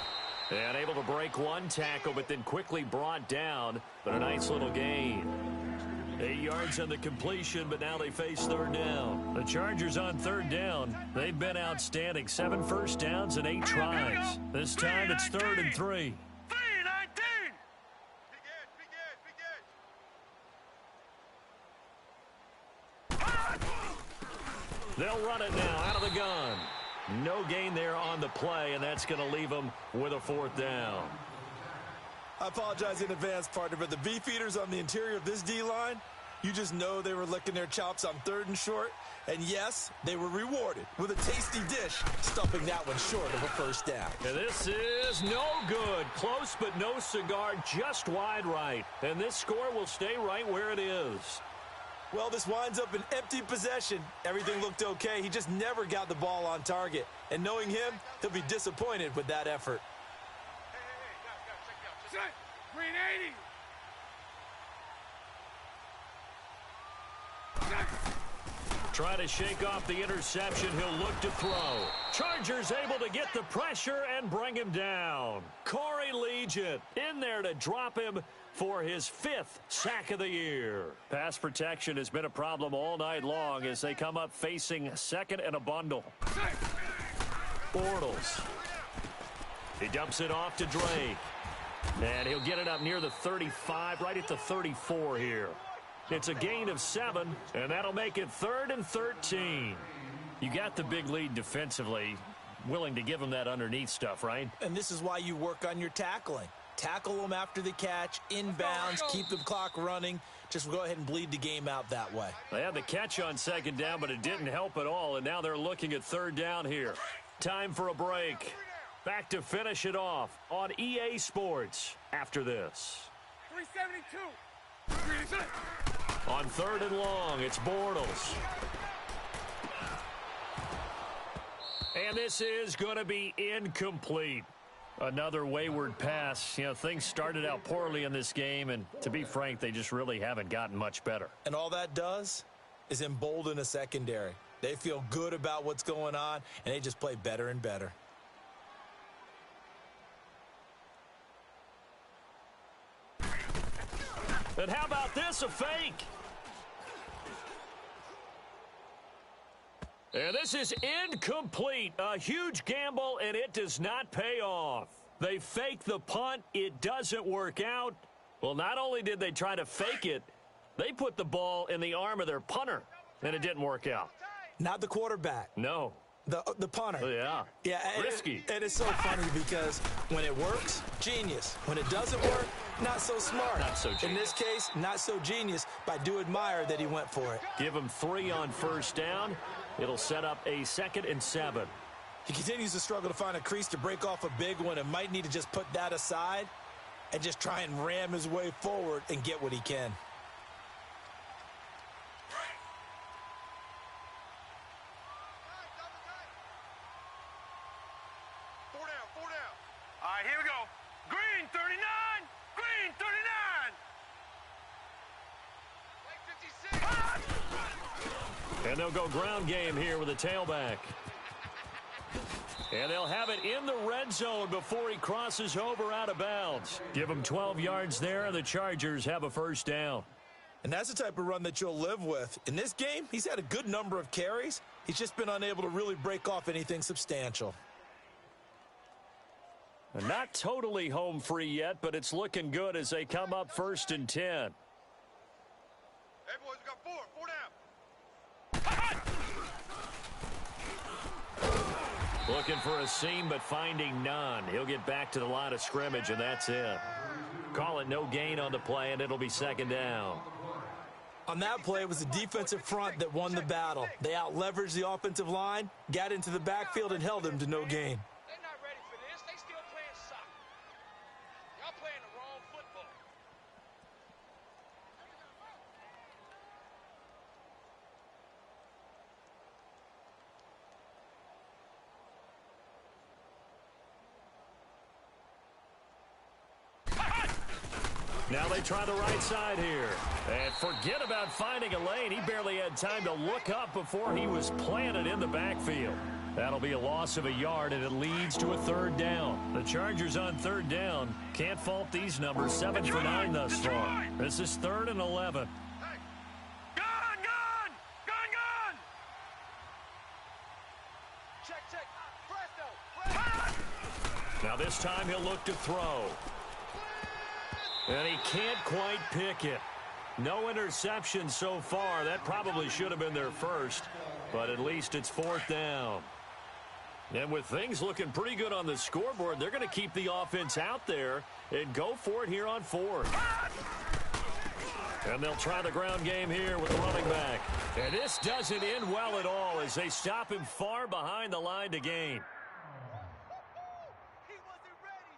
And able to break one tackle, but then quickly brought down. But a nice little gain. 8 yards on the completion, but now they face third down. The Chargers on third down. They've been outstanding. 7 first downs and 8 tries. This time it's 3rd and 3. 3-19. They'll run it now out of the gun. No gain there on the play, and that's going to leave them with a 4th down. I apologize in advance, partner, but the beefeaters on the interior of this D-line, you just know they were licking their chops on 3rd and short. And yes, they were rewarded with a tasty dish, stuffing that one short of a first down. And this is no good. Close but no cigar, just wide right. And this score will stay right where it is. Well, this winds up an empty possession. Everything looked okay. He just never got the ball on target. And knowing him, he'll be disappointed with that effort. Hey, guys, check it out. 380. Try to shake off the interception. He'll look to throw. Chargers able to get the pressure and bring him down. Corey Legion in there to drop him for his 5th sack of the year. Pass protection has been a problem all night long as they come up facing 2nd and a bundle. Bortles. He dumps it off to Drake. And he'll get it up near the 35, right at the 34 here. It's a gain of 7, and that'll make it 3rd and 13. You got the big lead defensively. Willing to give him that underneath stuff, right? And this is why you work on your tackling. Tackle them after the catch, inbounds, keep the clock running. Just go ahead and bleed the game out that way. They had the catch on 2nd down, but it didn't help at all, and now they're looking at 3rd down here. Time for a break. Back to finish it off on EA Sports after this. 372. On 3rd and long, it's Bortles. And this is going to be incomplete. Another wayward pass. You know, things started out poorly in this game, and to be frank, they just really haven't gotten much better. And all that does is embolden a secondary. They feel good about what's going on, and they just play better and better. And how about this, a fake? And this is incomplete. A huge gamble, and it does not pay off. They fake the punt. It doesn't work out. Well, not only did they try to fake it, they put the ball in the arm of their punter, and it didn't work out. Not the quarterback. No. The punter. Oh, yeah. Yeah. Risky. And it's so funny because when it works, genius. When it doesn't work, not so smart. Not so genius. In this case, not so genius, but I do admire that he went for it. Give him 3 on 1st down. It'll set up a 2nd and 7. He continues to struggle to find a crease to break off a big one and might need to just put that aside and just try and ram his way forward and get what he can. Four down. All right, here we go. Green 39. Green 39. And they'll go ground game here with a tailback. And they'll have it in the red zone before he crosses over out of bounds. Give him 12 yards there, and the Chargers have a 1st down. And that's the type of run that you'll live with. In this game, he's had a good number of carries. He's just been unable to really break off anything substantial. Not totally home free yet, but it's looking good as they come up 1st and 10. Hey, boys, we got four down. Looking for a seam, but finding none. He'll get back to the line of scrimmage, and that's it. Call it no gain on the play, and it'll be second down. On that play, it was the defensive front that won the battle. They out-leveraged the offensive line, got into the backfield, and held him to no gain. They're not ready for this. They still playing soccer. Y'all playing the wrong football. Now they try the right side here. And forget about finding a lane. He barely had time to look up before he was planted in the backfield. That'll be a loss of a yard, and it leads to a third down. The Chargers on third down. Can't fault these numbers. 7 for 9 thus far. This is 3rd and 11. Hey. Gun! Check. Presto. Now this time he'll look to throw. And he can't quite pick it. No interception so far. That probably should have been their first, but at least it's 4th down. And with things looking pretty good on the scoreboard, they're going to keep the offense out there and go for it here on 4th. And they'll try the ground game here with the running back. And this doesn't end well at all as they stop him far behind the line to gain. He wasn't ready.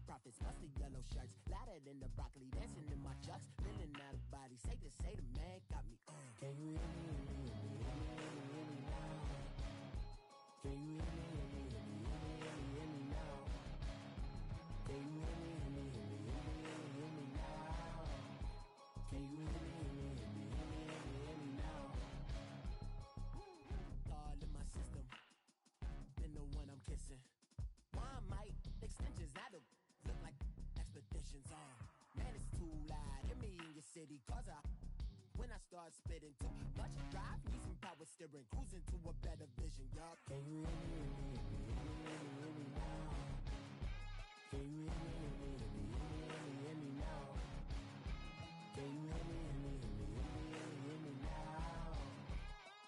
Profits, mostly yellow shirts, louder than the broccoli, dancing in my chucks, feeling out of body, say the man got me on. Can you hear me now? Can you hear me now? Can you hear me now? Can you hear me now? All in my system, then the one I'm kissing. Why might extensions out of look like expeditions on? Man, it's too loud. Hear me in your city, cause when I start spitting too much drive, need some power steering, cruising to a better vision, y'all. Can you hear me now? Can you hear me now? Can you hear me now?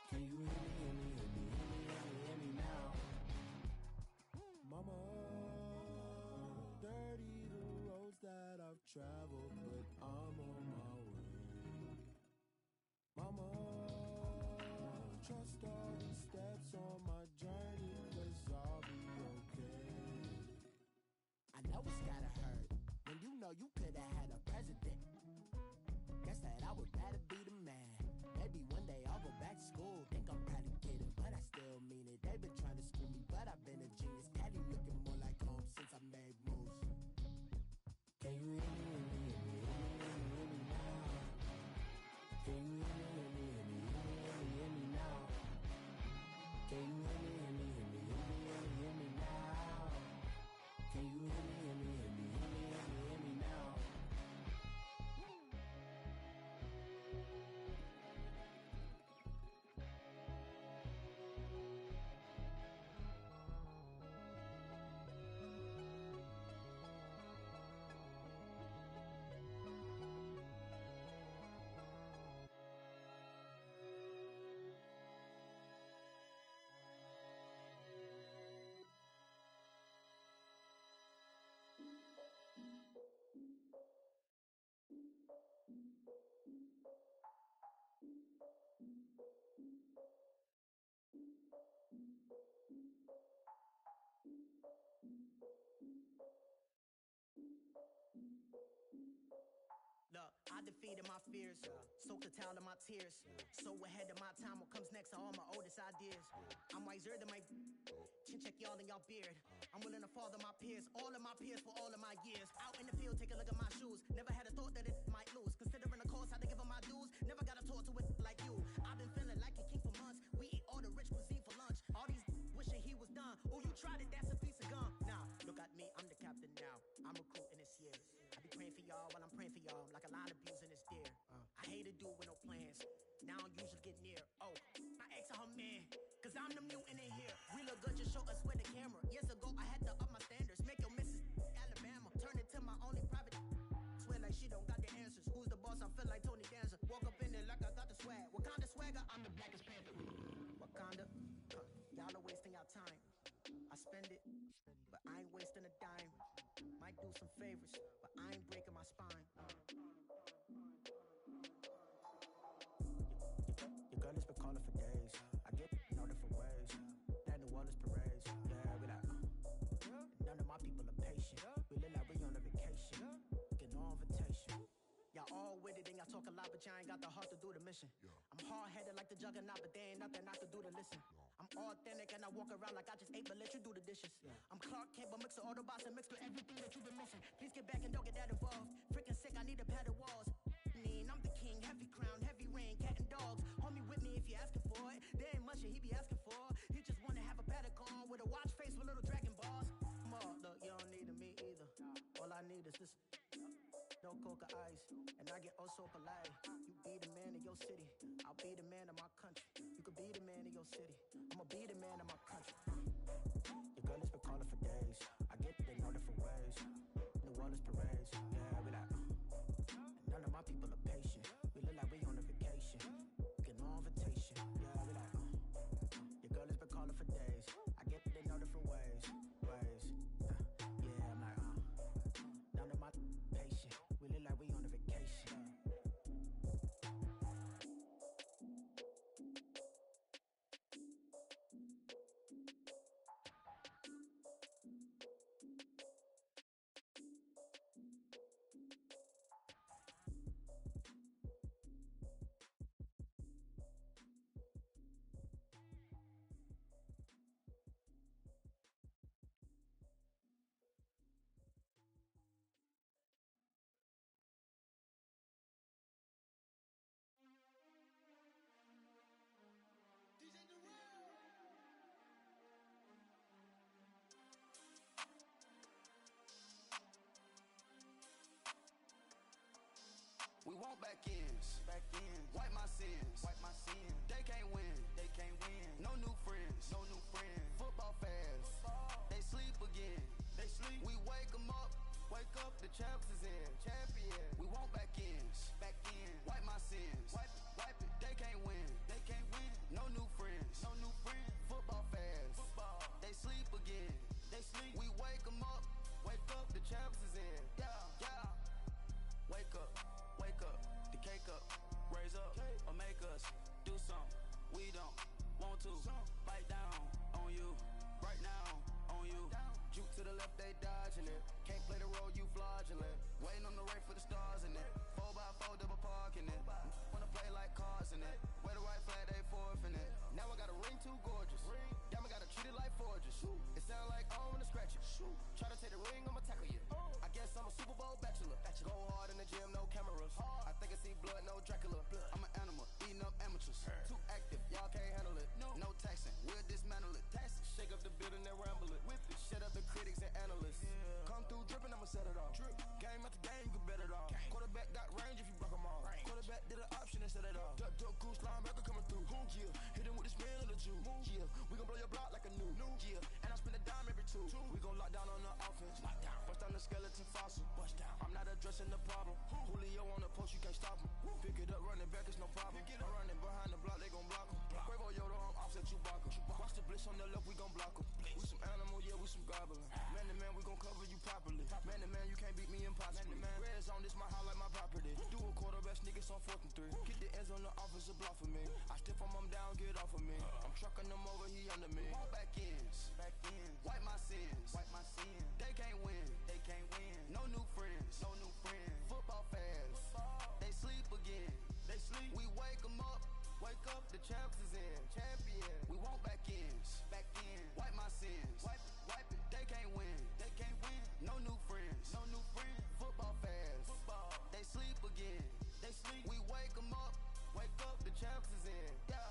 Can you hear me now? Mama, dirty the roads that I've traveled, but I'm on my way. Mama, trust all the steps on my journey, 'cause I'll be okay. I know it's gotta hurt when you know you could've had a president. Guess that I would rather be the man. Maybe one day I'll go back to school. Think I'm probably kidding, but I still mean it. They've been trying to school me, but I've been a genius. Cali looking more like home since I made moves. Can you hear me now? Can you hear me now? Can you hear me now? Can you hear me now? defeated my fears, soaked the towel in my tears. So ahead of my time, what comes next are all my oldest ideas. I'm wiser than my chin check y'all in y'all beard. I'm willing to father my peers, all of my peers for all of my years. Out in the field, take a look at my shoes. Never had a thought that it might lose. Considering the cost, had to give them my dues. Never got a talk to it like you. I've been feeling like a king for months. We eat all the rich cuisine for lunch. All these wishing he was done. Oh, you tried it, that's a piece of gum. Now, look at me, I'm the captain now. I'm recruiting this year. I be praying for y'all while I'm praying for y'all. Like a line of bees in this deer. I hate to do it with no plans. Now I usually get near. Oh, I ex her man. Cause I'm the mutant in here. We look good, just show us where the camera. Years ago, I had to up my standards. Make your missus Alabama. Turn it to my only private. Swear like she don't got the answers. Who's the boss? I feel like Tony Danza. Walk up in there like I got the swag. Wakanda swagger, I'm the blackest panther. Wakanda, y'all are wasting your time. I spend it, but I ain't wasting a dime. Might do some favors, but I ain't breaking my spine. Your girl has been calling for days. I get in all different ways. That New Orleans parades. Yeah, we like, none of my people are patient. We look like we on a vacation. Get no invitation. Y'all all with it and y'all talk a lot, but y'all ain't got the heart to do the mission. I'm hard-headed like the juggernaut, but there ain't nothing I can do to listen. I'm authentic and I walk around like I just ate, but let you do the dishes. I'm Clark Kent, but mix the Autobots and mix with everything that you've been missing. Please get back and don't get that involved. Freaking sick, I need a padded walls. I'm the king, heavy crown, heavy rain, cat and dogs. Homie with me if you asking for it. There ain't much that he be asking for. He just wanna have a paddock on with a watch face with little dragon balls. Look, you don't need me either. All I need is this. No coca ice, and I get oh so polite. You be the man of your city, I'll be the man of my country. You could be the man of your city, I'ma be the man of my country. Your girl has been calling for days. I get it in all different ways. New Orleans parades, yeah, we like. None of my people are patient. We look like we on a vacation. Get no invitation, yeah, we like. Your girl has been calling for days. I get it in all different ways. Yeah, I'm like, none of my patient. We look like we on a vacation. We want back ends, wipe my sins, They can't win, No new friends, Football fans, they sleep again, We wake 'em up, the champs is in, We want back ends, wipe my sins, wipe it. They can't win, No new friends, Football fans, they sleep again, We wake 'em up, the champs is in, yeah. Wake up, the cake up, raise up, or make us do something we don't want to. Bite down on you, right now on you. Juke to the left, they dodging it. Can't play the role, you fraudulent. Waiting on the right for the stars in it. 4x4 double parking it. Wanna play like cars in it. Wear the white flag, they forfeiting it. Now I got a ring too gorgeous. Diamond gotta treat it like forges. It sound like I wanna scratch it. Try to take the ring, I'ma tackle you. I guess I'm a Super Bowl bachelor. Go hard in the gym, no cameras. I think I see blood, no Dracula. I'm an animal, eating up amateurs. Too active, y'all can't handle it. No taxing, we'll dismantle it. Shake up the building and ramble it. Whip it, shut up the critics and analysts. Come through dripping, I'ma set it off. Game after game, you can bet it off. Quarterback got range if you broke 'em off. Quarterback did an option and set it off. Duck goose linebacker coming through. Yeah, hit him with the spin of the Jew. Yeah, we gon' blow your block like a new. Yeah, and I spend a dime every two. We gon' lock down on the offense. Bust down the skeleton fossil. I'm not addressing the problem. Julio on the post, you can't stop him. Pick it up, running back, it's no problem. I'm running behind the block, they gon' block him. Quavo Yoda, I'm offset Chewbacca. Watch the blitz on the left, we gon' block him. We some animal, yeah, we some goblin. Man to man, we gon' cover you properly. Man to man, you can't beat me impossibly. Red zone, this my house like my property. Do a quarterback sneakers on 4th and 3. Get the ends on the offensive block for me. I stiff him, I'm down, get off of me. I'm trucking them over, he under me. All back ends, wipe my sins, They can't win, No new friends, Football fans, they champs is in. Yeah.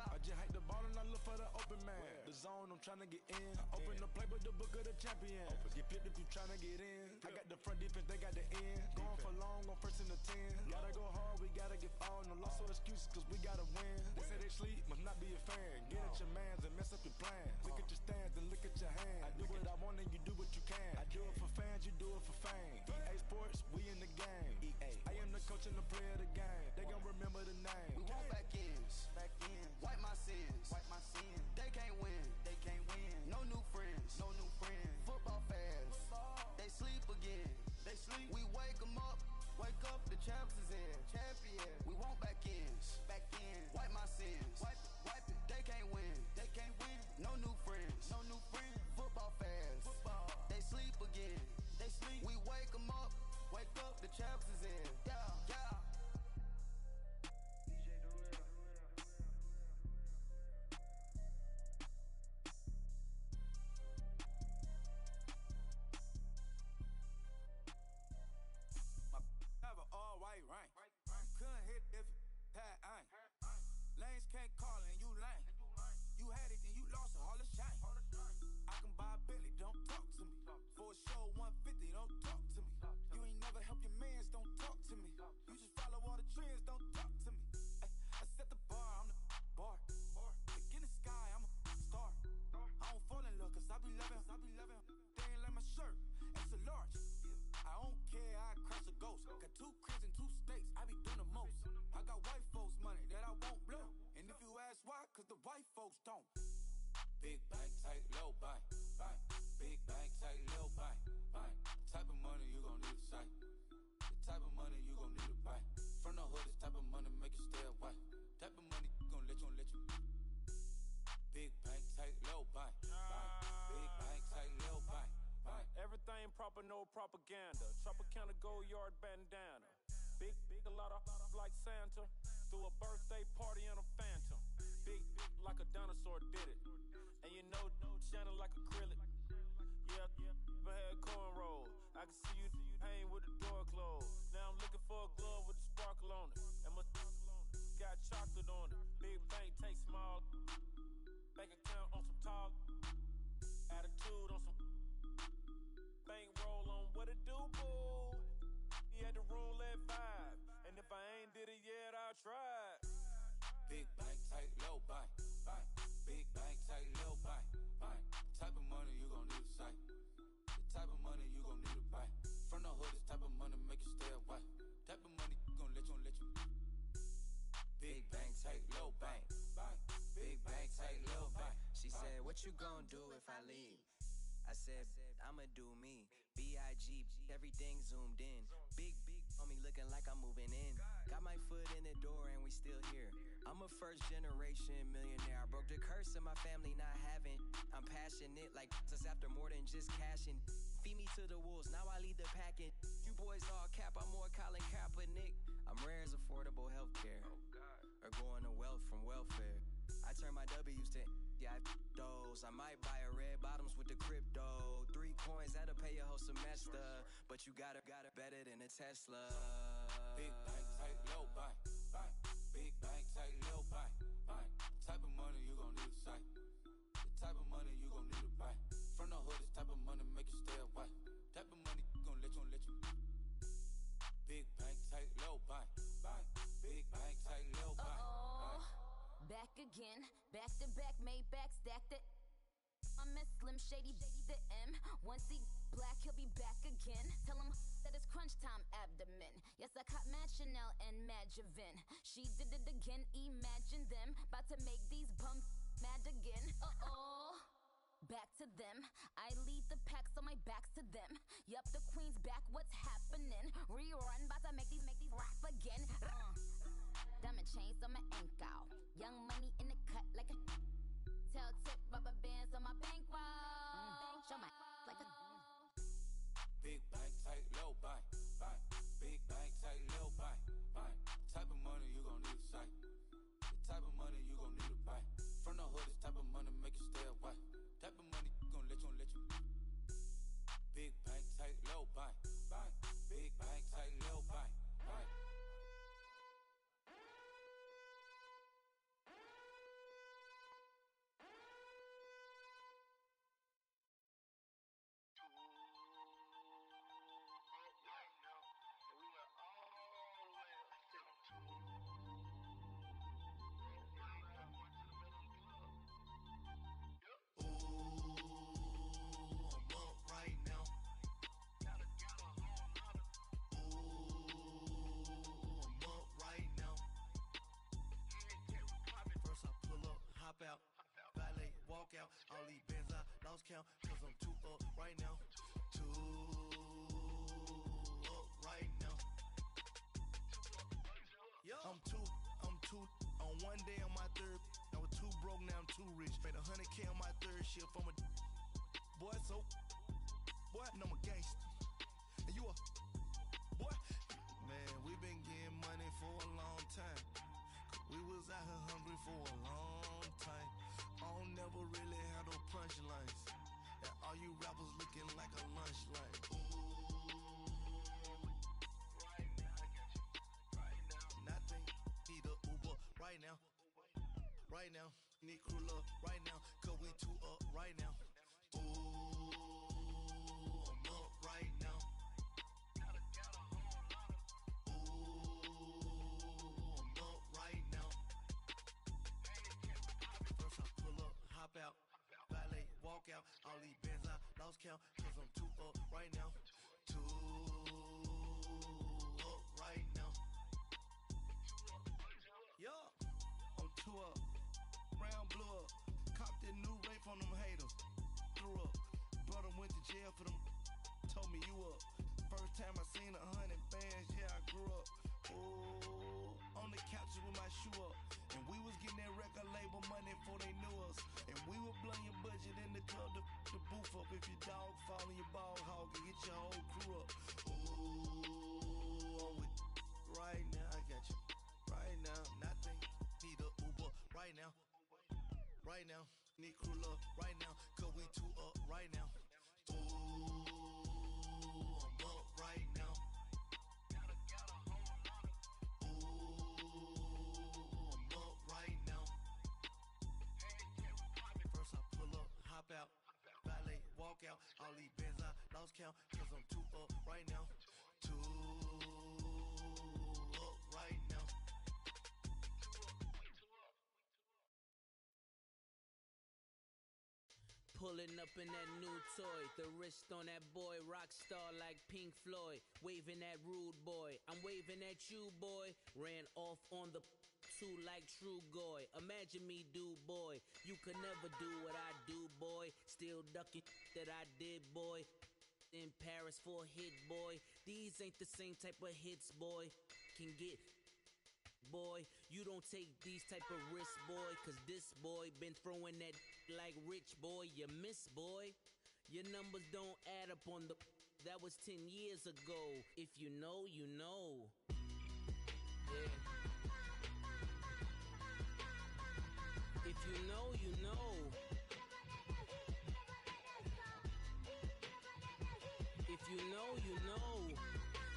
I just hate the ball and I look for the open man. The zone, I'm trying to get in. Open the playbook, the book of the champion. Get flipped if you trying to get in. I got the front defense, they got the end. Going for long, on first and the 10. Gotta go hard, we gotta get all. No loss or excuses, cause we gotta win. They say they sleep, must not be a fan. Get at your mans and mess up your plans. Look at your stands and look at your hands. I do what I want and you do what you can. I do it for fans, you do it for fame. EA Sports, we in the game. EA. I am the coach and the player of the game. They gon' remember the name. We want back ends. Wipe my sins. They can't win. No new friends. Football fans. They sleep again. We wake them up. Wake up, the champs is in. Champion. We want back ends. Wipe my sins. Wipe it. They can't win. No new friends. Football fans. They sleep again. We wake them up. Wake up, the champs is in. Yeah. Have an all-white rank. Couldn't hit if it had ain't. Lanes can't call and you lame. You had it and you lost it, all the shame. I can buy a Billy, don't talk to me. For a show 150, don't talk to me. You ain't never help your mans, don't talk to me. You just follow all the trends, don't talk to me. I set the bar, I'm the bar. Look in the sky, I'm a star. I don't fall in love cause I be loving. They ain't like my shirt, extra large. I don't care, I crash a ghost. Got 2 cribs and 2 states, I be doing the most. I got white folks money that I won't blow. And if you ask why, cause the white folks don't. Big bank, tight, low bank. Big bank, tight, low bank. Type of money you gon' need a sight. The type of money you gon' need to buy. From the hood, this type of money make you stay away. Type of money gon' let you. Big bank, tight, low bank. Big bank, tight, low bank. Everything proper, no propaganda. Tropicana gold yard bandana. Big, a lot of like Santa. Threw a birthday party in a phantom. Big, like a dinosaur did it. And you know, shining like acrylic. Yeah, never had cornrows. I can see you hang with the door closed. Now I'm looking for a glove with a sparkle on it. And my got chocolate on it. Big bank, take small. Bank account on some tall. Attitude on some. Bank roll on what it do, boo. He had the roulette vibe. And if I ain't did it yet, I'll try. Big bank, tight, low bank. Big bank, tight, low bank. Type of money you gon' need a sight. The type of money you gon' need to buy. From the hood, this type of money make you stay away. Type of money gon' let you. Big bank, tight, low bank. Big bank, tight, low bank. She said, what you gon' do if I leave? I said, I'ma do me. B.I.G. Everything zoomed in. Big on me looking like I'm moving in. Got my foot in the door and we still here. I'm a first generation millionaire. I broke the curse of my family not having. I'm passionate like us after more than just cashing. Feed me to the wolves, now I lead the packing. You boys all cap, I'm more Colin Kaepernick. I'm rare as affordable healthcare. Or going to wealth from welfare. I turn my W's to those. I might buy a red bottoms with the crypto. 3 coins, that'll pay your whole semester. But you got it better than a Tesla. Big bank, tight, low bank. Big bank, tight, low bank. Type of money you gon' need a sight. The type of money you gon' need to buy. From the hood, this type of money make you stay away. Type of money gon' let you. Big bank, tight, low bank. Big bank, tight, low bank. Back again, back to back, made back, stack the. I'm a Slim Shady, the M. Once he black, he'll be back again. Tell him that it's crunch time abdomen. Yes, I caught Mad Chanel and Mad Javin. She did it again, imagine them. About to make these bums mad again. Back to them. I lead the pack, so my back's to them. Yup, the queen's back, what's happening? Rerun, about to make these rap again. Diamond chains on my ankle. Young money in the cut like a tail tip, rubber bands on my bankroll. Show my like a Big bank, tight, low bank. Big bank, tight, low bank. Type of money you gon' need a sight. The type of money you gon' need to buy. From the hood, this type of money make you stay away. Type of money gon' let you. Big bank, tight, low bank. Big bank, tight, low bank. right now. 2 up right now. I'm two on one day on my third. I was too broke, now I'm too rich. Made 100K on my third shift. I'm a boy, so boy, and I'm a gangster. And you a boy. Man, we been getting money for a long time. We was out here hungry for a long time. I don't never really have no punchlines. And all you rappers looking like a lunch line. Nothing, need a Uber right now. Right now, need crew love right now. Cause we two up right now. Ooh, I'm up right now. Ooh, I'm up right now. First I pull up, hop out, valet, walk out. All these bands I lost count. Cause I'm two up right now. 2 up right now. Yo, I'm 2 up. Round blew up. Copped that new rape on them haters. Threw up. Brother went to jail for them. Told me you up. First time I seen 100 bands, yeah, I grew up. Ooh, on the couches with my shoe up. And we was getting that record label money before they knew us. And we were blowing your budget in the club to boof up. If your dog fall in your ball hog and get your whole crew up. Ooh, I'm with right now. I got you right now. Nothing, need a Uber right now. Right now, need crew love right now. Cause we two up right now. Ooh, I'm up right now. Ooh, I'm up right now. First I pull up, hop out, valet, walk out. All these bands I lost count. Cause I'm two up right now. 2 up right now. Pulling up in that new toy, the wrist on that boy, rock star like Pink Floyd, waving at rude boy, I'm waving at you boy, ran off on the two like True Goy, imagine me do boy, you could never do what I do boy, still ducking that I did boy, in Paris for a hit boy, these ain't the same type of hits boy, can get boy, you don't take these type of risks boy, cause this boy been throwing that like rich boy, you miss boy, your numbers don't add up on the, that was 10 years ago, if you know, you know, yeah, if you know, you know, if you know, you know,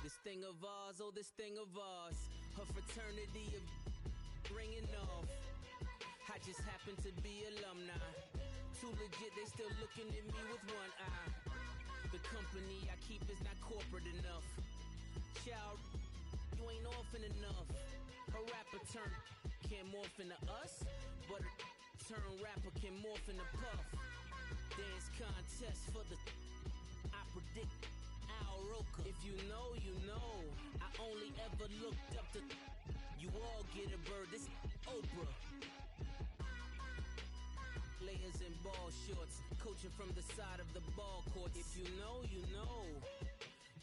this thing of ours, oh this thing of ours, her fraternity of ringing off. I just happen to be alumni. Too legit, they still looking at me with one eye. The company I keep is not corporate enough. Child, you ain't orphan enough. A rapper turn can't morph into us, but a turn rapper can morph into Puff. Dance contest for the, I predict Al Roker. If you know, you know. I only ever looked up to, you all get a bird, this Oprah. Layers in ball shorts, coaching from the side of the ball court. If you know, you know.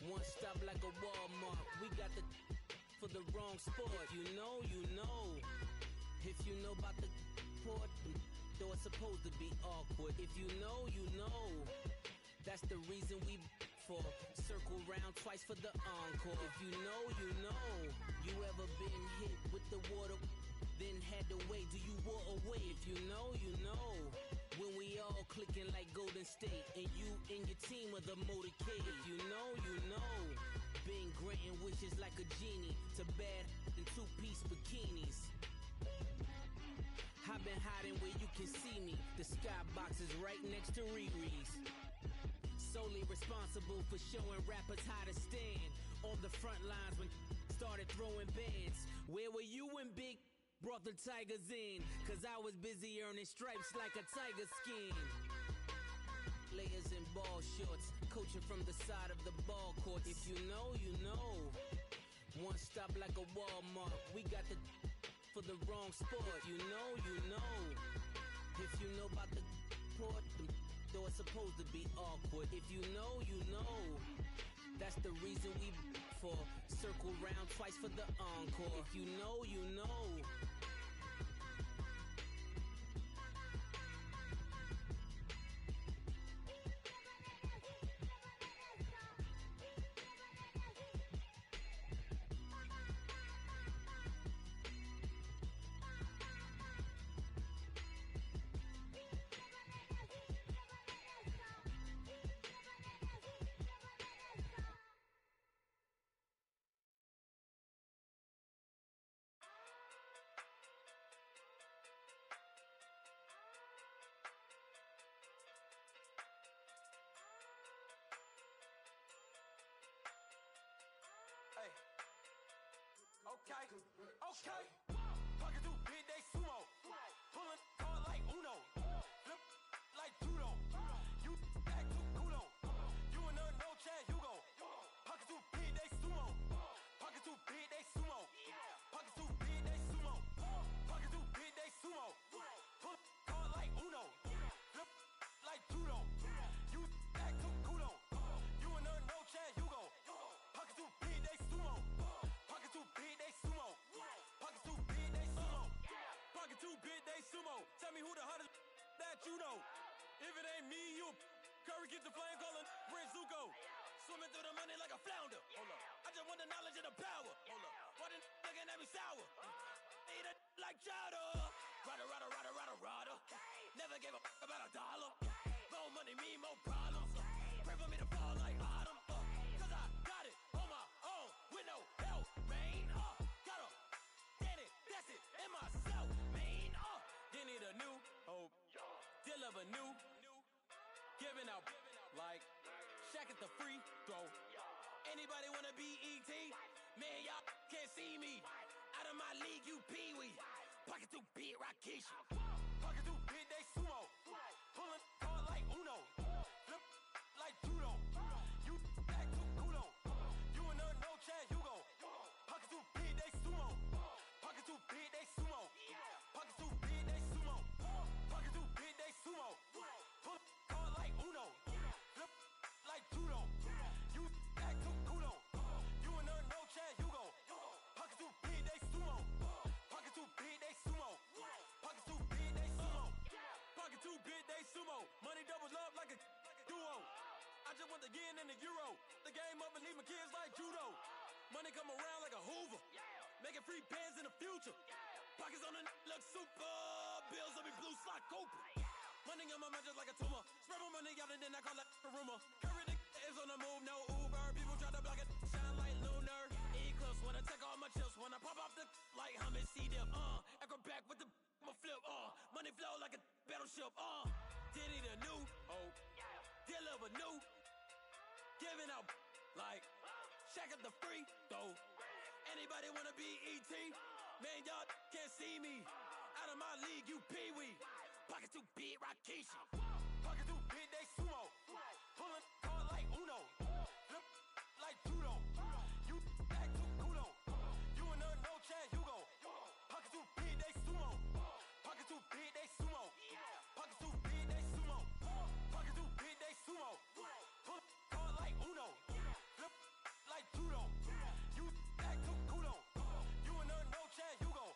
One stop like a Walmart, we got the for the wrong sport. If you know, you know. If you know about the port, though it's supposed to be awkward. If you know, you know. That's the reason we for circle round twice for the encore. If you know, you know. You ever been hit with the water, then had to wait, do you walk away? If you know, you know. When we all clicking like Golden State, and you and your team are the motorcade. If you know, you know. Been granting wishes like a genie to bad in two-piece bikinis. I've been hiding where you can see me. The skybox is right next to Riri's. Solely responsible for showing rappers how to stand on the front lines when started throwing bands. Where were you when Big brought the Tigers in? Cause I was busy earning stripes like a tiger skin. Layers in ball shorts, coaching from the side of the ball court. If you know, you know. One stop like a Walmart, we got the for the wrong sport. You know, you know. If you know about the port, though though it's supposed to be awkward. If you know, you know. That's the reason we for circle round twice for the encore. If you know, you know. Okay. Pocket too big, they sumo. Pulling hard like Uno. Flip like judo. You act too culo. You and her no chance, you go. Pocket too big, they sumo. Pocket too big, they sumo. Pocket too big, they sumo. Pocket too big, they sumo. Pull hard like Uno. Flip like judo. You act too culo. You and her no chance, you go. Pocket too big, they sumo. Pocket too big, they sumo. Pocket too big, they sumo. Pocket too big, they sumo. Tell me who the hottest that you know. If it ain't me, you Curry get the flame calling Prince Zuko. Swimming through the money like a flounder. Hold up. I just want the knowledge and the power. Hold up. Why the looking at me sour? Eat it like chowder. Rada, rada, rada, rada, rada. Never gave a about a dollar. More money, me, more problems. Pray for me to fall like autumn. Cause I got it on my own with no help, man. Got a Danny, that's it, in myself, man. You need a new hope. Deal of a new. Giving out like Shaq at the free throw. Anybody wanna be E.T.? Man, y'all can't see me. Out of my league, you pee-wee. Pocket too big, Rakeisha. Pocket too big, they sumo. Pulling hard like Uno. Flip like judo. You act too culo. You and her no chance, you go. Pocket too big, they sumo. Pocket too big, they sumo. Pocket too big, they sumo. Pocket too big, they sumo. Pull hard like Uno. Flip like judo. You act too culo. You and her no chance, you go. Pocket too big, they sumo. Pocket too big, they sumo. Pocket too big, they sumo. Pocket too big, they sumo. Money doubles up like a duo. I just want the yen and the euro. The game up and leave my kids like judo. Money come around like a Hoover. Making free bands in the future. Pockets on the look super. Bills on me blue slot Cooper. Money on my mind just like a tumor. Spread my money out and then I call that a rumor. Curry the is on the move, no Uber. People try to block it, shine like lunar. Eclipse when I take all my chips. When I pop off the like hummus, see them. Acrobat with the my flip. Money flow like a battleship. Diddy the new. Deal of a new. Giving out like Shaq at the free throw. Anybody wanna be E.T.? Man, y'all can't see me. Out of my league, you pee-wee. Pocket too big, Rakeisha. Pocket too big, they sumo. Pulling hard like Uno. Flip like judo. You act too culo. You and her no chance, you go. Pocket too big, they sumo. Pocket too big, they sumo. Pocket too big, they sumo. Pocket too big, they sumo. Pull hard like Uno. Flip like judo. You act too culo. You and her no chance, you go.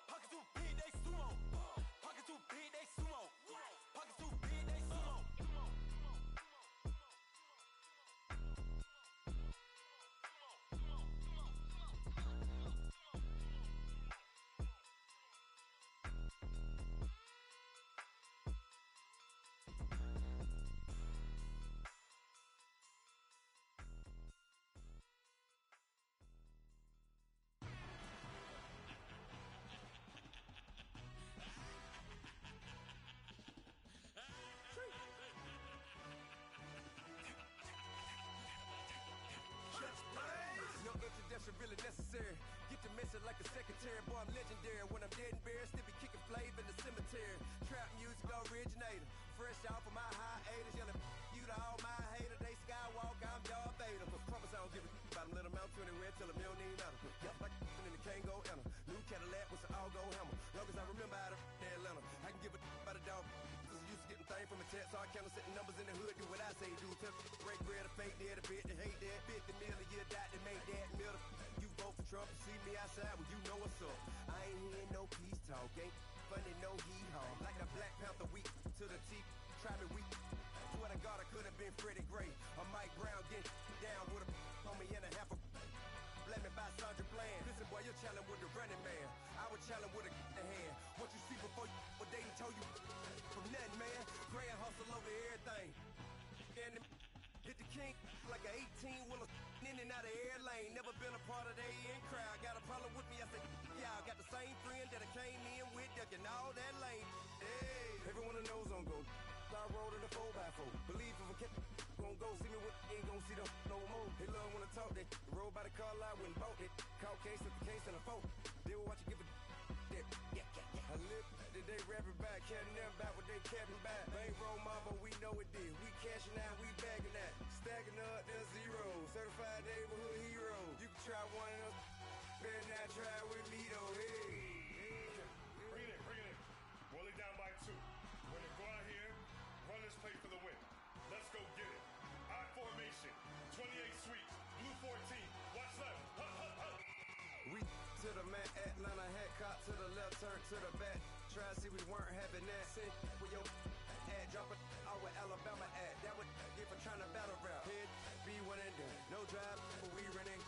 Pocket too big, they sumo. Pocket too big, they sumo. Pocket too big, they sumo. No introduction really necessary. Get to messing like a secretary. Boy, I'm legendary. When I'm dead and buried, still be kicking flavor in the cemetery. Trap music originator. Fresh off of my hiatus. Yelling you to all my haters. They skywalk, I'm Darth Vader. Promise I don't give a about them. Let them out to anywhere. Tell them you don't need matter. Yup, like in the Kango enter. New Cadillac with some all-go hammer. Long as I remember how to Atlanta. I can give a about a dog. Cause I'm used to getting things came from a test, so I count setting numbers in the hood, do what I say do. Break bread or fake dead, a bit to hate that. 50 million a year, died to make that middle. You vote for Trump, you see me outside, well, you know what's up. I ain't hearing no peace talk, ain't funny, no hee-haw. Like the Black Panther weak to the teeth, try me weak. Swear to God, I could have been Freddie Gray or Mike Brown getting down with a on me and a half a. Let me buy Sandra Bland. Listen, boy, you're challenging with the running man. I was challenging with a hand. What you see before you, what they done told you from nothing, man. Grand hustle over everything. And hit the king like an 18-wheeler in and out of air lane. Never been a part of the in crowd. Got a problem with me, I said, y'all got the same friend that I came in with, ducking all that lane. Hey, everyone that knows on go. I rolled in the 4x4. Believe if I kept gon' go see me, what ain't gon' see them no more. They love when I talk, they roll by the car lot, went and bought it. Caught case at the case and a phone. They will watch you give a that. I live that they rapping back, caring them back what they capping back. Bankroll mama, we know it did. We cashing out, we bagging that. Stacking up, there's zero. Certified neighborhood hero. You can try one of us, better not try with me though. Hey. Bring it in. Roll it down by 2. We're gonna go out here, run this play for the win. Let's go get it. I formation, 28 sweeps, blue 14. Watch left. Hut, hut, hut. We to the man, Atlanta hat caught to the left, turn to the back. Try to see we weren't having that. Send with your ad, drop it out with Alabama ad. That would get for trying to battle rap. Head, be one and done. No drive, but we running.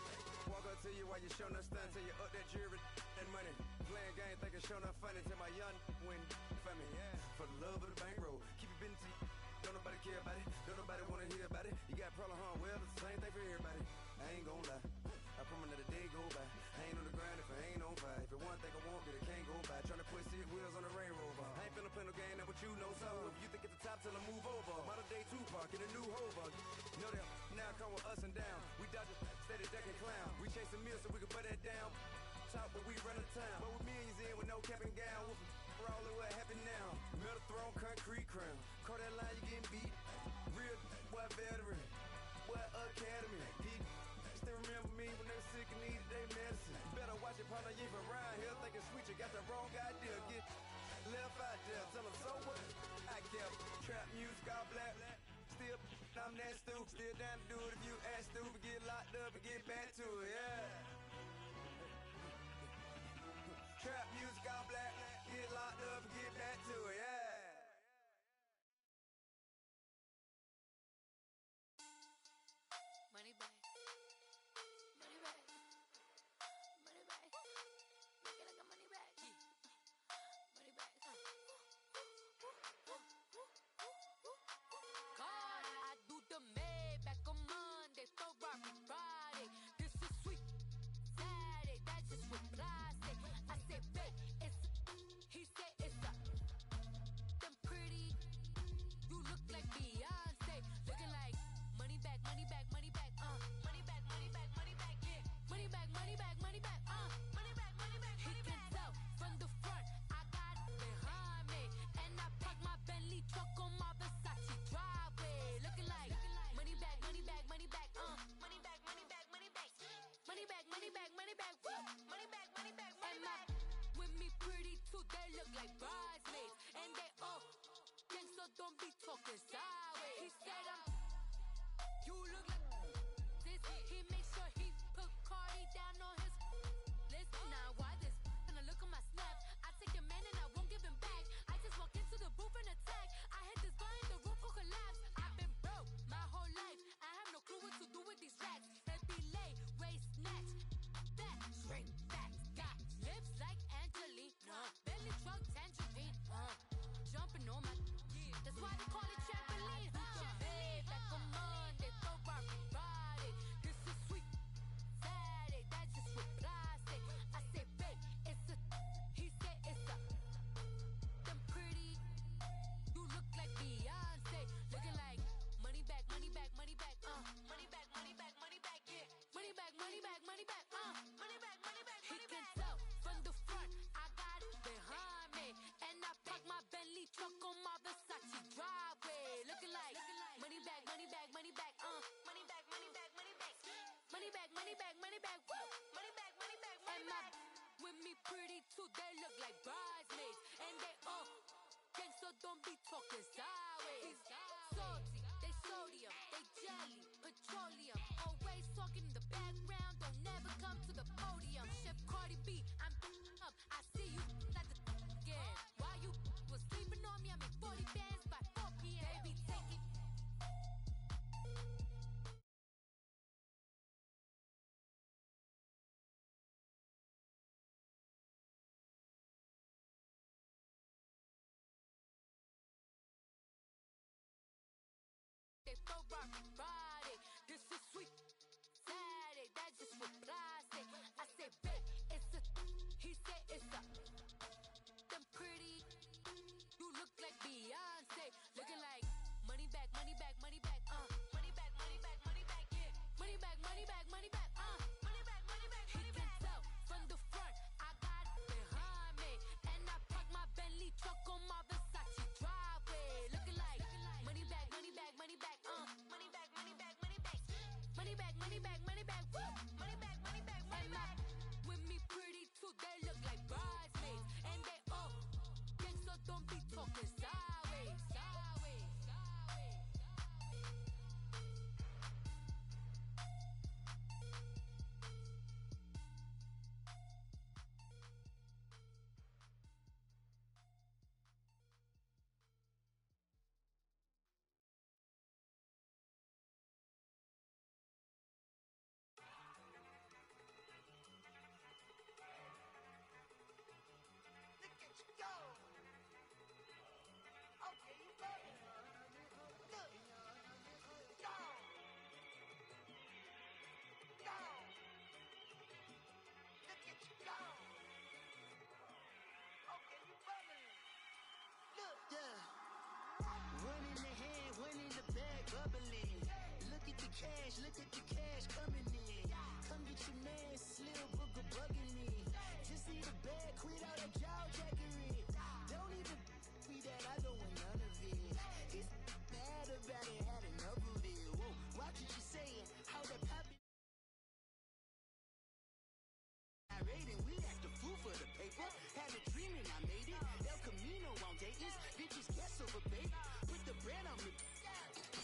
Walk up to you while you showing us stun till you up that jury and money. Playing game, thinking showing up funny till my young win for me. Yeah, for the love of the bankroll. Keep it busy. Don't nobody care about it. Don't nobody wanna hear about it. You got problem, huh? Well, it's the same thing for everybody. I ain't gon' lie. I promise that a day go by. I ain't on the grind if I ain't on fire. If it one thing I want, then it can't go by. Tryna put 6 wheels on the Range Rover. I ain't finna play no game, that what you know. So if you think at the top, tell them move over. Modern day Tupac in a new Hova. You know that now come with us and down. We dodge it, steady ducking clown. We chasing meals so we can put that down. Talk, but we run the town. But with millions in with no cap and gown. Rolling what happened now. Metal throne, concrete crown. Call that line, you getting beat. Real what veteran. What academy. Still remember me when they were sick and needed their medicine. Better watch it, partner, you ain't around here thinking sweet, you got the wrong idea. Get left out there, tell them so what? I kept trap music all black. Still, I'm that stupid. Still down to do it if you act stupid. Get locked up and get back to it, yeah. Trap music all black. Get locked up and get back to it, yeah. Money back. Money back. Money back. Make it like a money back. Money back. God, I do the Maybach on Monday. talking in the background, don't never come to the podium. Chef Cardi B, I'm up. I see you at the again. While you was sleeping on me, I make 40 bands by 4 p.m. Baby, take it. They throw rock Friday. This is sweet Saturday. That's just what I say. I say, babe, it's a. He said it's a. Them pretty. You look like Beyonce. Looking like money back, money back, money back. Money back, money back, money back. Yeah. Money back, money back, money back. Money back, money back, money back. He can tell from the front. I got it behind me, and I park my Bentley truck on my Versace driveway. Looking like money back, money back, money back. Money back, money back, money back. Money back, money back, money back. Woo! Money back, money back, money back. With me pretty too, they look like bridesmaids, and they all gang, so don't be talking sideways. Sideways, sideways, Look at you go. Okay, you got it. Look. Go. Go. Look at you go. Okay, you bubbling. Look. Yeah. One in the hand, one in the bag, bubbling. Look at the cash coming in. Come get your man, Slim Booger bugging me. Just need a bag, quit all that jaw jackery. Don't even me that I don't want none of it. He's mad about it, had enough of it. Whoa, watch what you saying, how that poppin'. I rated, we act a fool for the paper. Had a dream and I made it. El Camino on Dayton's, bitches guess over babe. Put the bread on me,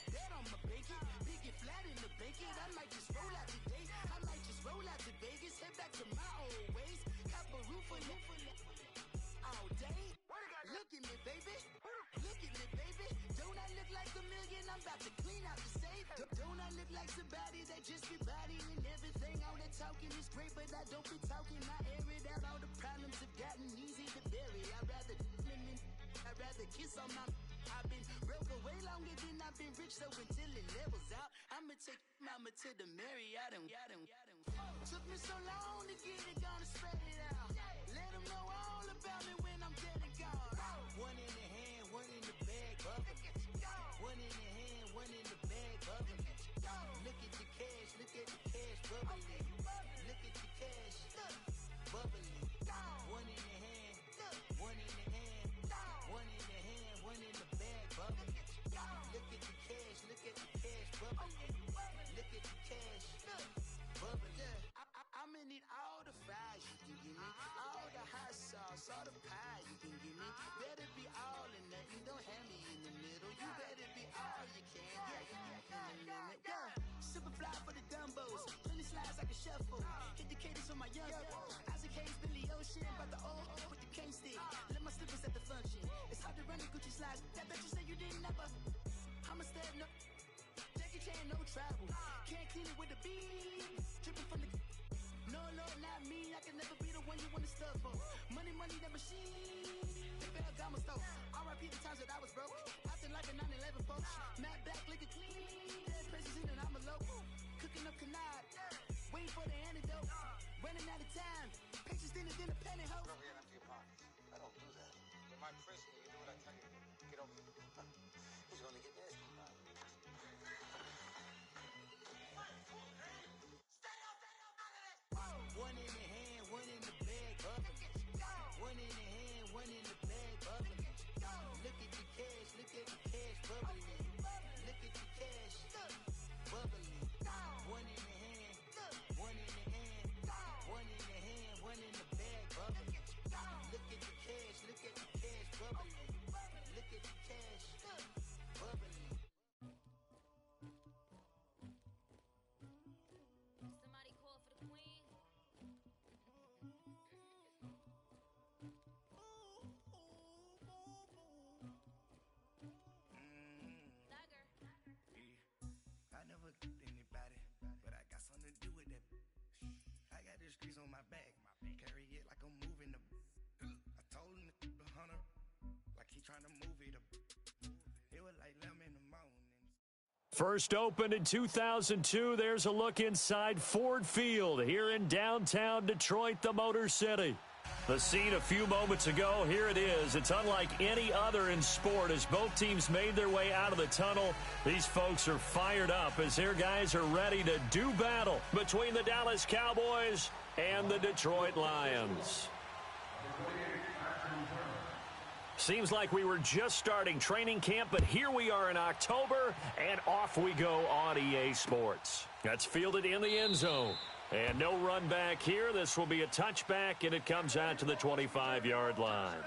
bet on my bacon. Big and flat in the bacon. I might just roll out today. I might just roll out to Vegas, head back to my old ways. Cop a roof for all day. Look at me, baby. Look at me, baby. Don't I look like a million? I'm about to clean out the safe. Don't I look like somebody that just be bodying everything? All that talking is great, but I don't be talking. I air it out. All the problems have gotten easy to bury. I'd rather kiss on my. I've been broke away longer than I've been rich, so until it levels out, I'ma take mama to the Marriott and took me so long to get it, gonna spread it out. Let them know all about me when I'm dead and gone. One in the hand, one in the bag, bubbling. One in the hand, one in the bag, bubbling. Look at the cash, bubbling. Look at the cash, bubbling. One in the hand, one in the hand, one in the hand, one in the bag, bubbling. Look at the cash, bubbling. Look at the cash, bubbling. I'm gonna need all the fries you can give me, all the hot sauce, all the pie you can give me. Better be all or nothing, don't have me in the middle. You better be all you can, yeah. Super fly for the Dumbos, plenty slides like a shuffle. Hit the cadence on my young Isaac Hayes, Billy Ocean, about the old with the cane stick. Let my slippers at the function. It's hard to run the Gucci slides. That bet you say you didn't never. I'm a stab, no Jackie Chan, no travel. Can't clean it with the beat. Dripping from the. No, Lord, not me. I can never be the one you want to stuff for. Money, that machine. The bell got my stove. R.I.P. the times that I was broke. Acting like a 9/11 folks. Mad back, liquor clean. Dead places in and I'm a local. Cooking up canard. Waiting for the antidote. Running out of time. Patience thinner than a pantyhose. Over here, empty your pockets. I don't do that. In my prison, you do what I tell you to. Get over here. He's gonna get nasty. One in the hand, one in the bag, bubbling. One in the hand, one in the bag, bubbling. Look at the cash, bubbling. Look at the cash, bubbling. One in the hand, one in the hand, one in the hand, one in the bag, bubbling. Look at the cash, bubbling. Look at the cash. First opened in 2002, there's a look inside Ford Field here in downtown Detroit, the Motor City. The scene a few moments ago, here it is. It's unlike any other in sport as both teams made their way out of the tunnel. These folks are fired up as their guys are ready to do battle between the Dallas Cowboys and the Detroit Lions. Seems like we were just starting training camp, but here we are in October, and off we go on EA Sports. That's fielded in the end zone. And no run back here. This will be a touchback, and it comes out to the 25-yard line.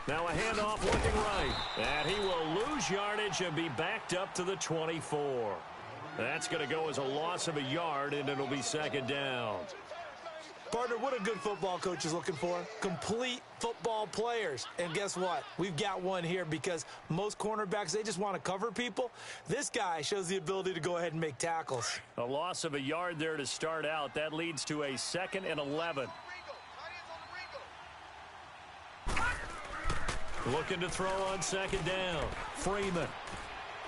Now a handoff looking right. And he will lose yardage and be backed up to the 24. That's going to go as a loss of a yard, and it'll be second down. Partner, what a good football coach is looking for. Complete football players. And guess what? We've got one here because most cornerbacks, they just want to cover people. This guy shows the ability to go ahead and make tackles. A loss of a yard there to start out. That leads to a 2nd and 11. Looking to throw on second down. Freeman.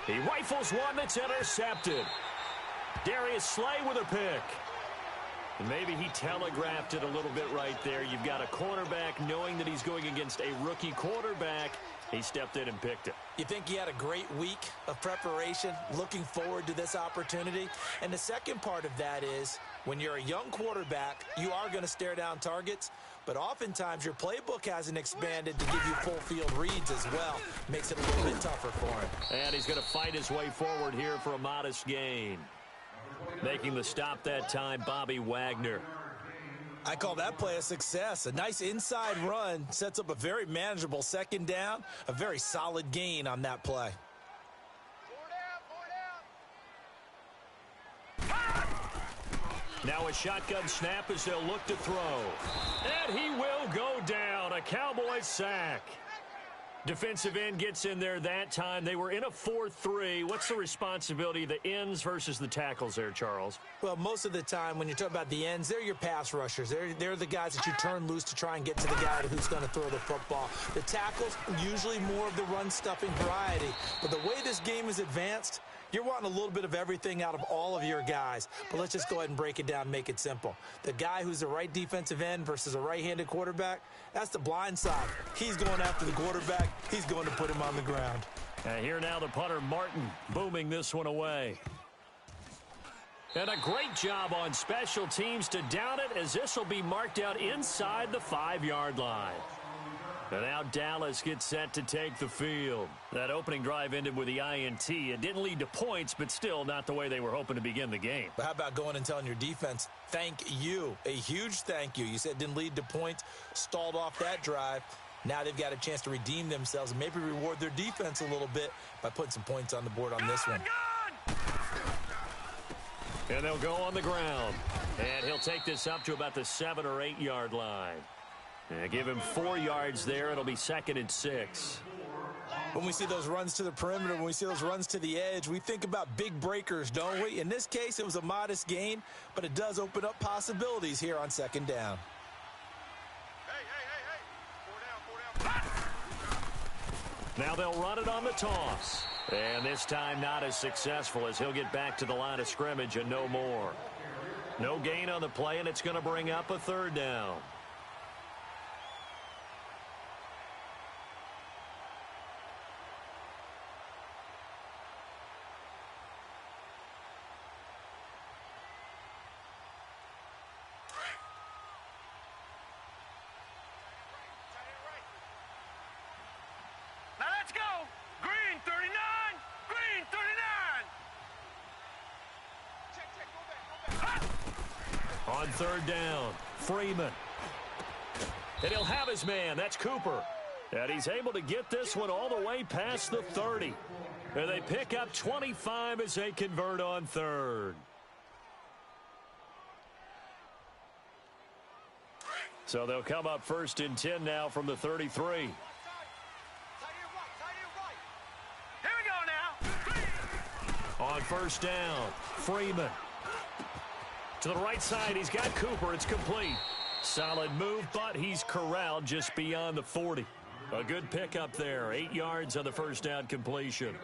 He rifles one that's intercepted. Darius Slay with a pick. And maybe he telegraphed it a little bit right there. You've got a cornerback knowing that he's going against a rookie quarterback. He stepped in and picked it. You think he had a great week of preparation, looking forward to this opportunity? And the second part of that is, when you're a young quarterback, you are going to stare down targets, but oftentimes your playbook hasn't expanded to give you full field reads as well. Makes it a little bit tougher for him. And he's going to fight his way forward here for a modest gain. Making the stop that time, Bobby Wagner. I call that play a success. A nice inside run sets up a very manageable second down. A very solid gain on that play. Now a shotgun snap as they'll look to throw. And he will go down. A Cowboys sack. Defensive end gets in there that time. They were in a 4-3. What's the responsibility of the ends versus the tackles there, Charles? Well, most of the time when you're talking about the ends, they're your pass rushers. They're the guys that you turn loose to try and get to the guy who's going to throw the football. The tackles, usually more of the run-stuffing variety. But the way this game is advanced, you're wanting a little bit of everything out of all of your guys. But let's just go ahead and break it down and make it simple. The guy who's the right defensive end versus a right-handed quarterback, that's the blind side. He's going after the quarterback. He's going to put him on the ground. And here now the punter, Martin, booming this one away. And a great job on special teams to down it, as this will be marked out inside the 5-yard line. And now Dallas gets set to take the field. That opening drive ended with the INT. It didn't lead to points, but still not the way they were hoping to begin the game. But how about going and telling your defense, thank you, a huge thank you. You said it didn't lead to points, stalled off that drive. Now they've got a chance to redeem themselves and maybe reward their defense a little bit by putting some points on the board on this one. And they'll go on the ground. And he'll take this up to about the 7 or 8 yard line. Give him 4 yards there. It'll be 2nd and 6. When we see those runs to the perimeter, when we see those runs to the edge, we think about big breakers, don't we? In this case, it was a modest gain, but it does open up possibilities here on second down. Now they'll run it on the toss. And this time not as successful, as he'll get back to the line of scrimmage and no more. No gain on the play, and it's going to bring up a 3rd down. On 3rd down, Freeman. And he'll have his man. That's Cooper. And he's able to get this one all the way past the 30. And they pick up 25 as they convert on 3rd. So they'll come up 1st and 10 now from the 33. On 1st down, Freeman. To the right side, he's got Cooper. It's complete. Solid move, but he's corralled just beyond the 40. A good pickup there. 8 yards on the 1st down completion.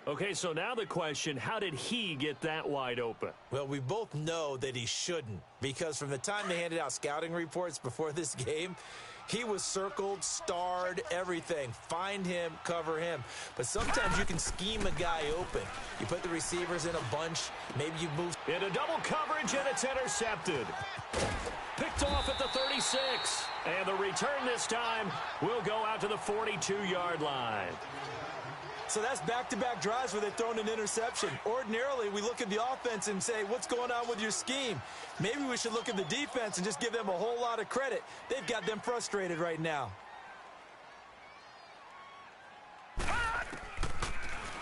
Okay, so now the question, how did he get that wide open? Well, we both know that he shouldn't, because from the time they handed out scouting reports before this game, he was circled, starred, everything. Find him, cover him. But sometimes you can scheme a guy open. You put the receivers in a bunch. Maybe you move. Into double coverage, and it's intercepted. Picked off at the 36. And the return this time will go out to the 42-yard line. So that's back-to-back drives where they've thrown an interception. Ordinarily, we look at the offense and say, what's going on with your scheme? Maybe we should look at the defense and just give them a whole lot of credit. They've got them frustrated right now.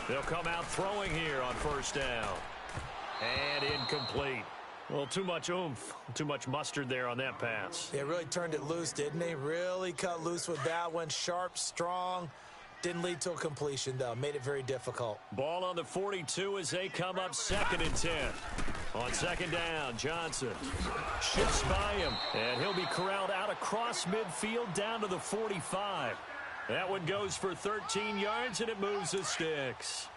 They'll come out throwing here on 1st down. And incomplete. Well, too much oomph, too much mustard there on that pass. They really turned it loose, didn't they? Really cut loose with that one. Sharp, strong. Didn't lead to a completion, though. Made it very difficult. Ball on the 42 as they come up 2nd and 10. On 2nd down, Johnson shifts by him, and he'll be corralled out across midfield down to the 45. That one goes for 13 yards, and it moves the sticks.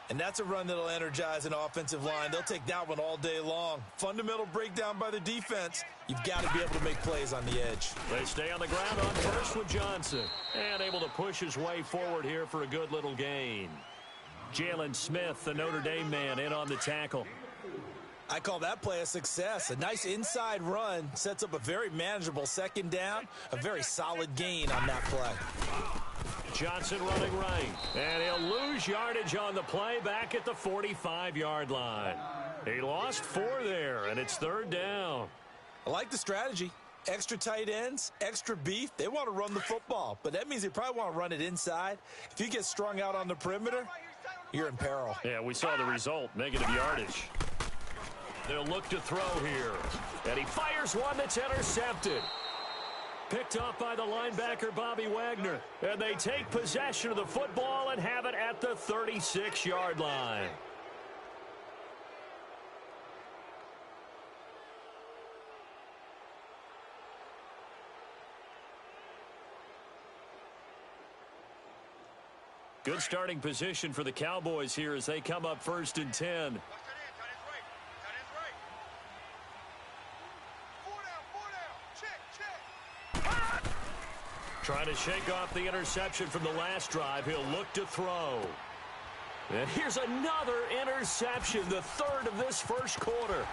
And that's a run that'll energize an offensive line. They'll take that one all day long. Fundamental breakdown by the defense. You've got to be able to make plays on the edge. They stay on the ground on 1st with Johnson. And able to push his way forward here for a good little gain. Jalen Smith, the Notre Dame man, in on the tackle. I call that play a success. A nice inside run sets up a very manageable 2nd down. A very solid gain on that play. Johnson running right. And he'll lose yardage on the play back at the 45-yard line. He lost 4 there, and it's 3rd down. I like the strategy. Extra tight ends, extra beef. They want to run the football, but that means they probably want to run it inside. If you get strung out on the perimeter, you're in peril. Yeah, we saw the result, negative yardage. They'll look to throw here. And he fires one that's intercepted. Picked off by the linebacker, Bobby Wagner. And they take possession of the football and have it at the 36-yard line. Good starting position for the Cowboys here as they come up 1st and 10. Trying to shake off the interception from the last drive. He'll look to throw. And here's another interception, the 3rd of this 1st quarter.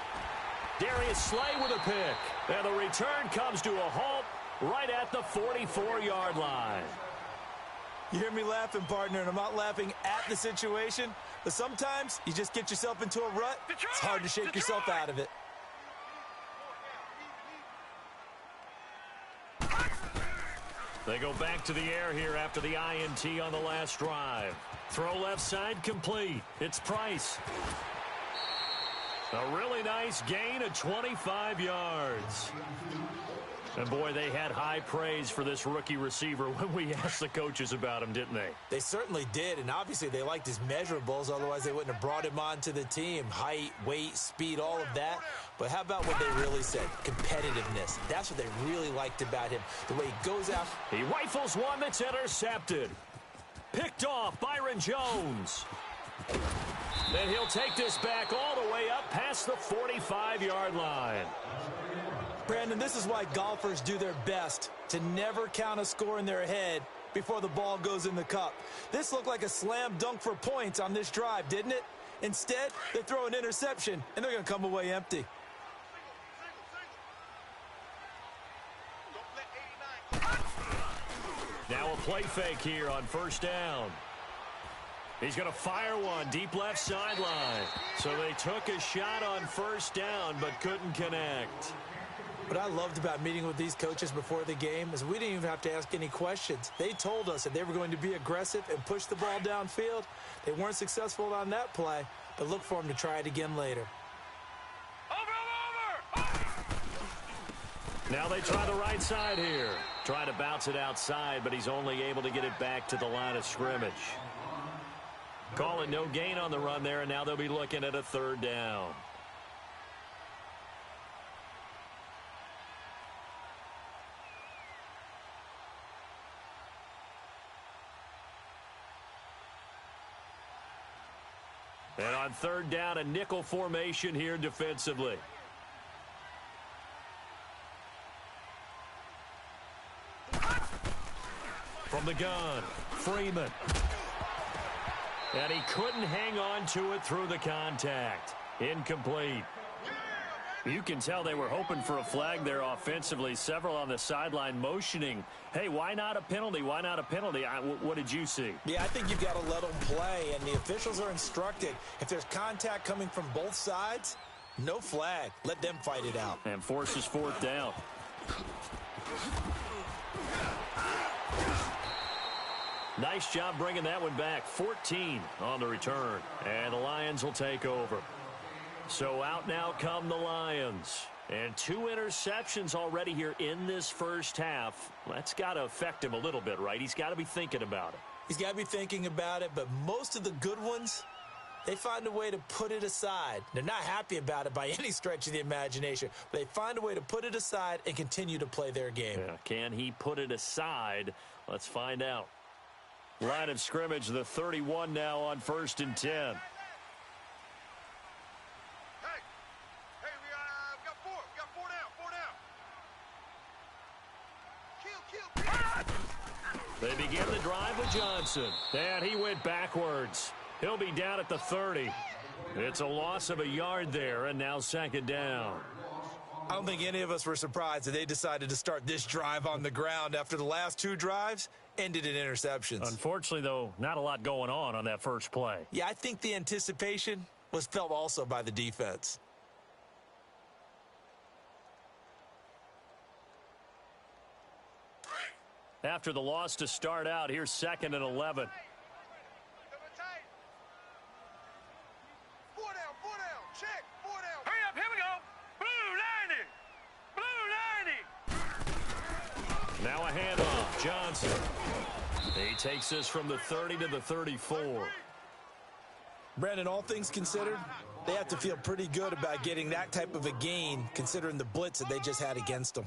Darius Slay with a pick. And the return comes to a halt right at the 44-yard line. You hear me laughing, partner, and I'm not laughing at the situation, but sometimes you just get yourself into a rut. It's hard to shake yourself out of it. They go back to the air here after the INT on the last drive. Throw left side complete. It's Price. A really nice gain of 25 yards. And, boy, they had high praise for this rookie receiver when we asked the coaches about him, didn't they? They certainly did, and obviously they liked his measurables. Otherwise, they wouldn't have brought him onto the team. Height, weight, speed, all of that. But how about what they really said? Competitiveness. That's what they really liked about him. The way he goes out. He rifles one that's intercepted. Picked off Byron Jones. Then he'll take this back all the way up past the 45-yard line. Brandon, this is why golfers do their best to never count a score in their head before the ball goes in the cup. This looked like a slam dunk for points on this drive, didn't it? Instead, they throw an interception, and they're going to come away empty. Now a play fake here on 1st down. He's going to fire one deep left sideline. So they took a shot on 1st down but couldn't connect. What I loved about meeting with these coaches before the game is we didn't even have to ask any questions. They told us that they were going to be aggressive and push the ball downfield. They weren't successful on that play, but look for them to try it again later. Now they try the right side here. Trying to bounce it outside, but he's only able to get it back to the line of scrimmage. Call it no gain on the run there, and now they'll be looking at a third down. And on third down, a nickel formation here defensively. From the gun, Freeman. And he couldn't hang on to it through the contact. Incomplete. You can tell they were hoping for a flag there offensively. Several on the sideline motioning, hey, why not a penalty? Why not a penalty? What did you see? Yeah, I think you've got to let them play, and the officials are instructed. If there's contact coming from both sides, no flag. Let them fight it out. And forces fourth down. Nice job bringing that one back. 14 on the return. And the Lions will take over. So out now come the Lions. And 2 interceptions already here in this first half. That's got to affect him a little bit, right? He's got to be thinking about it. He's got to be thinking about it, but most of the good ones, they find a way to put it aside. They're not happy about it by any stretch of the imagination, but they find a way to put it aside and continue to play their game. Yeah, can he put it aside? Let's find out. Line of scrimmage, the 31 now on 1st and 10. They begin the drive with Johnson. And he went backwards. He'll be down at the 30. It's a loss of a yard there, and now 2nd down. I don't think any of us were surprised that they decided to start this drive on the ground after the last 2 drives ended in interceptions. Unfortunately, though, not a lot going on that first play. Yeah, I think the anticipation was felt also by the defense. After the loss to start out, here's 2nd and 11. Hurry up, here we go. Blue 90. Now a handoff. Johnson. He takes this from the 30 to the 34. Brandon, all things considered, they have to feel pretty good about getting that type of a gain considering the blitz that they just had against them.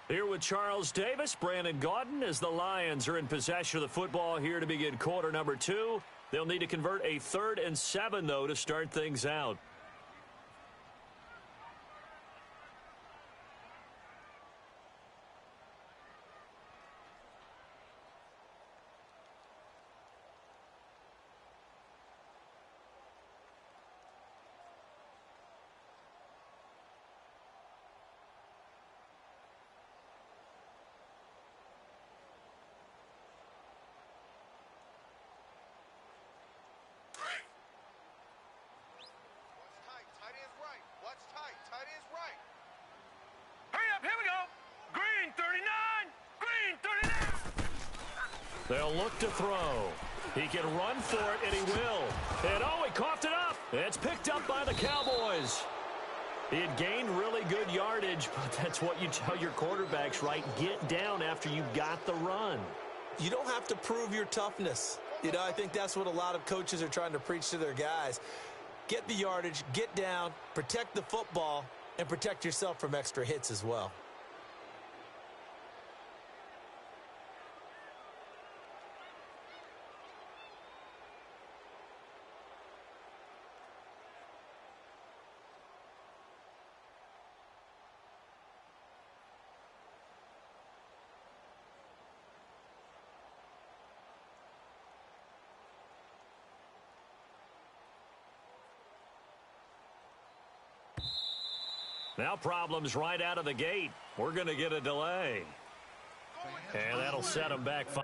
Here with Charles Davis, Brandon Gaudin, as the Lions are in possession of the football here to begin quarter number 2. They'll need to convert a 3rd and 7, though, to start things out. Here we go. Green 39. They'll look to throw. He can run for it, and he will. And, oh, he coughed it up. It's picked up by the Cowboys. It gained really good yardage, but that's what you tell your quarterbacks, right? Get down after you got the run. You don't have to prove your toughness. You know, I think that's what a lot of coaches are trying to preach to their guys. Get the yardage, get down, protect the football, and protect yourself from extra hits as well. Now problems right out of the gate. We're going to get a delay. And that'll set him back 5.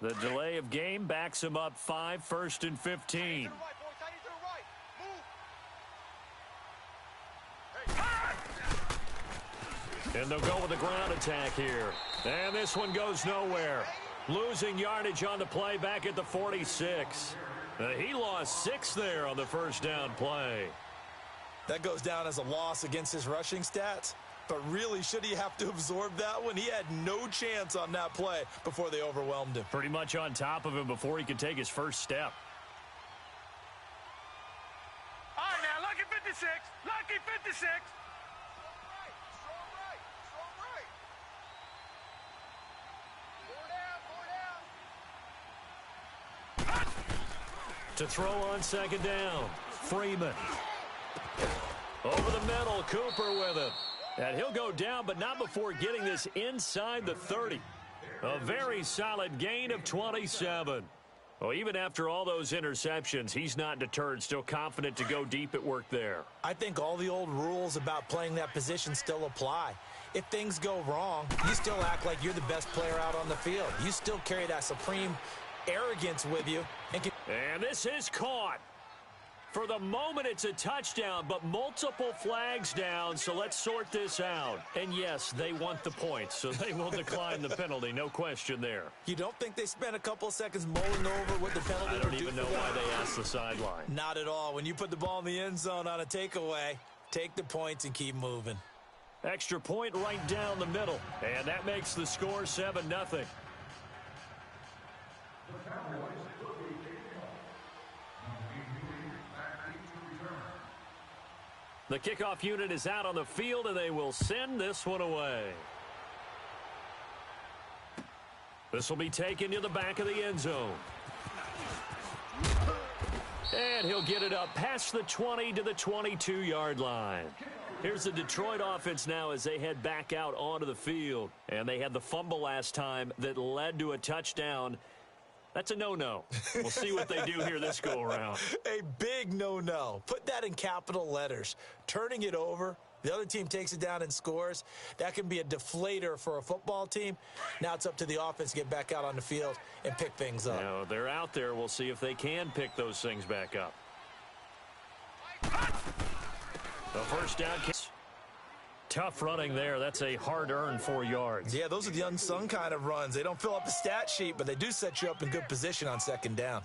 The delay of game backs him up 5, 1st and 15. And they'll go with the ground attack here. And this one goes nowhere. Losing yardage on the play back at the 46. He lost 6 there on the first down play. That goes down as a loss against his rushing stats. But really, should he have to absorb that one? He had no chance on that play before they overwhelmed him. Pretty much on top of him before he could take his first step. All right, now, lucky 56. Lucky 56. To throw on second down, Freeman. Over the middle, Cooper with it. And he'll go down, but not before getting this inside the 30. A very solid gain of 27. Well, even after all those interceptions, he's not deterred, still confident to go deep at work there. I think all the old rules about playing that position still apply. If things go wrong, you still act like you're the best player out on the field. You still carry that supreme arrogance with you. And this is caught. For the moment, it's a touchdown, but multiple flags down, so let's sort this out. And yes, they want the points, so they will decline the penalty, no question there. You don't think they spent a couple of seconds mulling over what the penalty I don't even know why they asked the sideline. Not at all. When you put the ball in the end zone on a takeaway, take the points and keep moving. Extra point right down the middle, and that makes the score 7-0. The kickoff unit is out on the field, and they will send this one away. This will be taken to the back of the end zone. And he'll get it up past the 20 to the 22-yard line. Here's the Detroit offense now as they head back out onto the field. And they had the fumble last time that led to a touchdown. That's a no-no. We'll see what they do here this go-around. A big no-no. Put that in capital letters. Turning it over, the other team takes it down and scores. That can be a deflator for a football team. Now it's up to the offense to get back out on the field and pick things up. Now, they're out there. We'll see if they can pick those things back up. The first down. Tough running there. That's a hard-earned 4 yards. Yeah, those are the unsung kind of runs. They don't fill up the stat sheet, but they do set you up in good position on second down.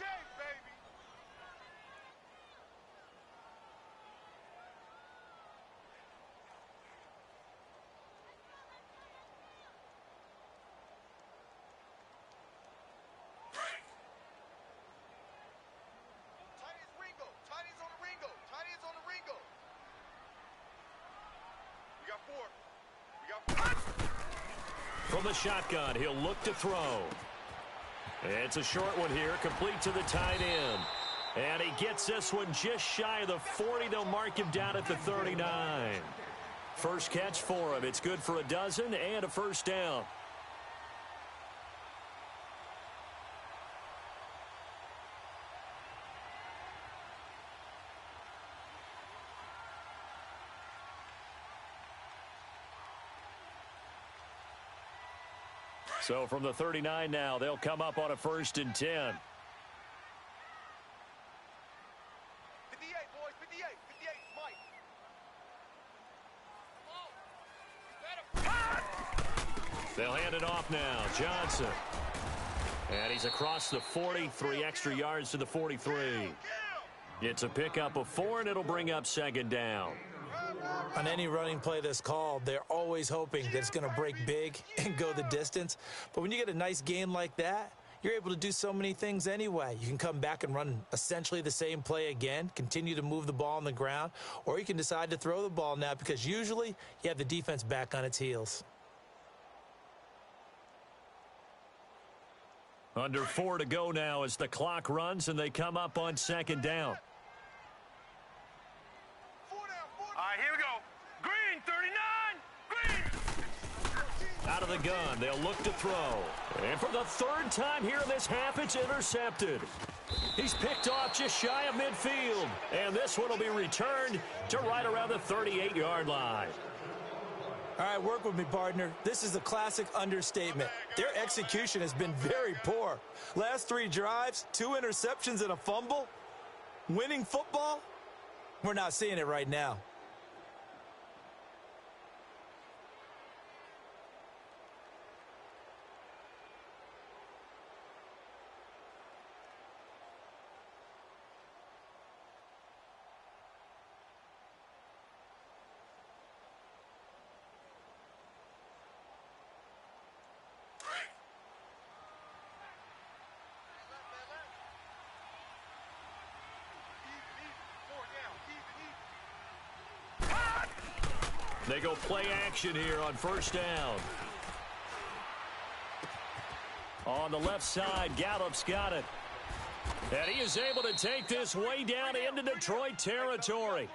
From the shotgun, he'll look to throw. It's a short one here, complete to the tight end. And he gets this one just shy of the 40. They'll mark him down at the 39. First catch for him. It's good for a dozen and a first down. So from the 39 now, they'll come up on a 1st and 10. 58, boys, 58, Mike. They'll hand it off now. Johnson. And he's across the 40, 3 extra yards to the 43. It's a pickup of 4, and it'll bring up 2nd down. On any running play that's called, they're always hoping that it's going to break big and go the distance. But when you get a nice gain like that, you're able to do so many things anyway. You can come back and run essentially the same play again, continue to move the ball on the ground, or you can decide to throw the ball now because usually you have the defense back on its heels. Under 4 to go now as the clock runs and they come up on 2nd down. All right, here we go. Green, 39, green. Out of the gun, they'll look to throw. And for the 3rd time here in this half, it's intercepted. He's picked off just shy of midfield. And this one will be returned to right around the 38-yard line. All right, work with me, partner. This is a classic understatement. Their execution has been very poor. Last 3 drives, 2 interceptions and a fumble. Winning football? We're not seeing it right now. They go play action here on 1st down. On the left side, Gallup's got it. And he is able to take this way down into Detroit territory.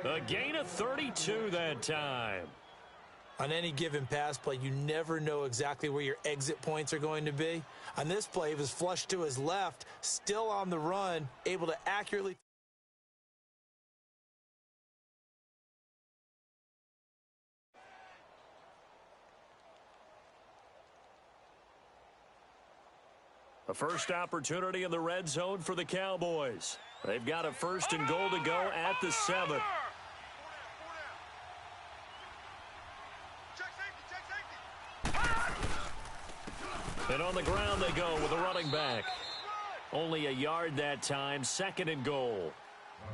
A gain of 32 that time. On any given pass play, you never know exactly where your exit points are going to be. On this play, he was flushed to his left, still on the run, able to accurately... A first opportunity in the red zone for the Cowboys. They've got a 1st and goal to go at the 7. And on the ground they go with a running back. Only a yard that time, 2nd and goal.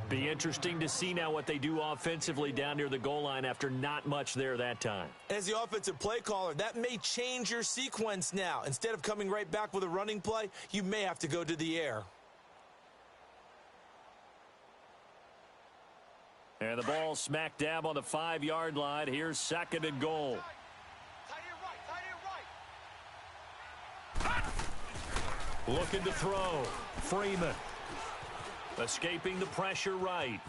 Be interesting to see now what they do offensively down near the goal line after not much there that time. As the offensive play caller, that may change your sequence now. Instead of coming right back with a running play, you may have to go to the air. And the ball smack dab on the 5-yard line. Here's 2nd and goal. Looking to throw. Freeman. Escaping the pressure right.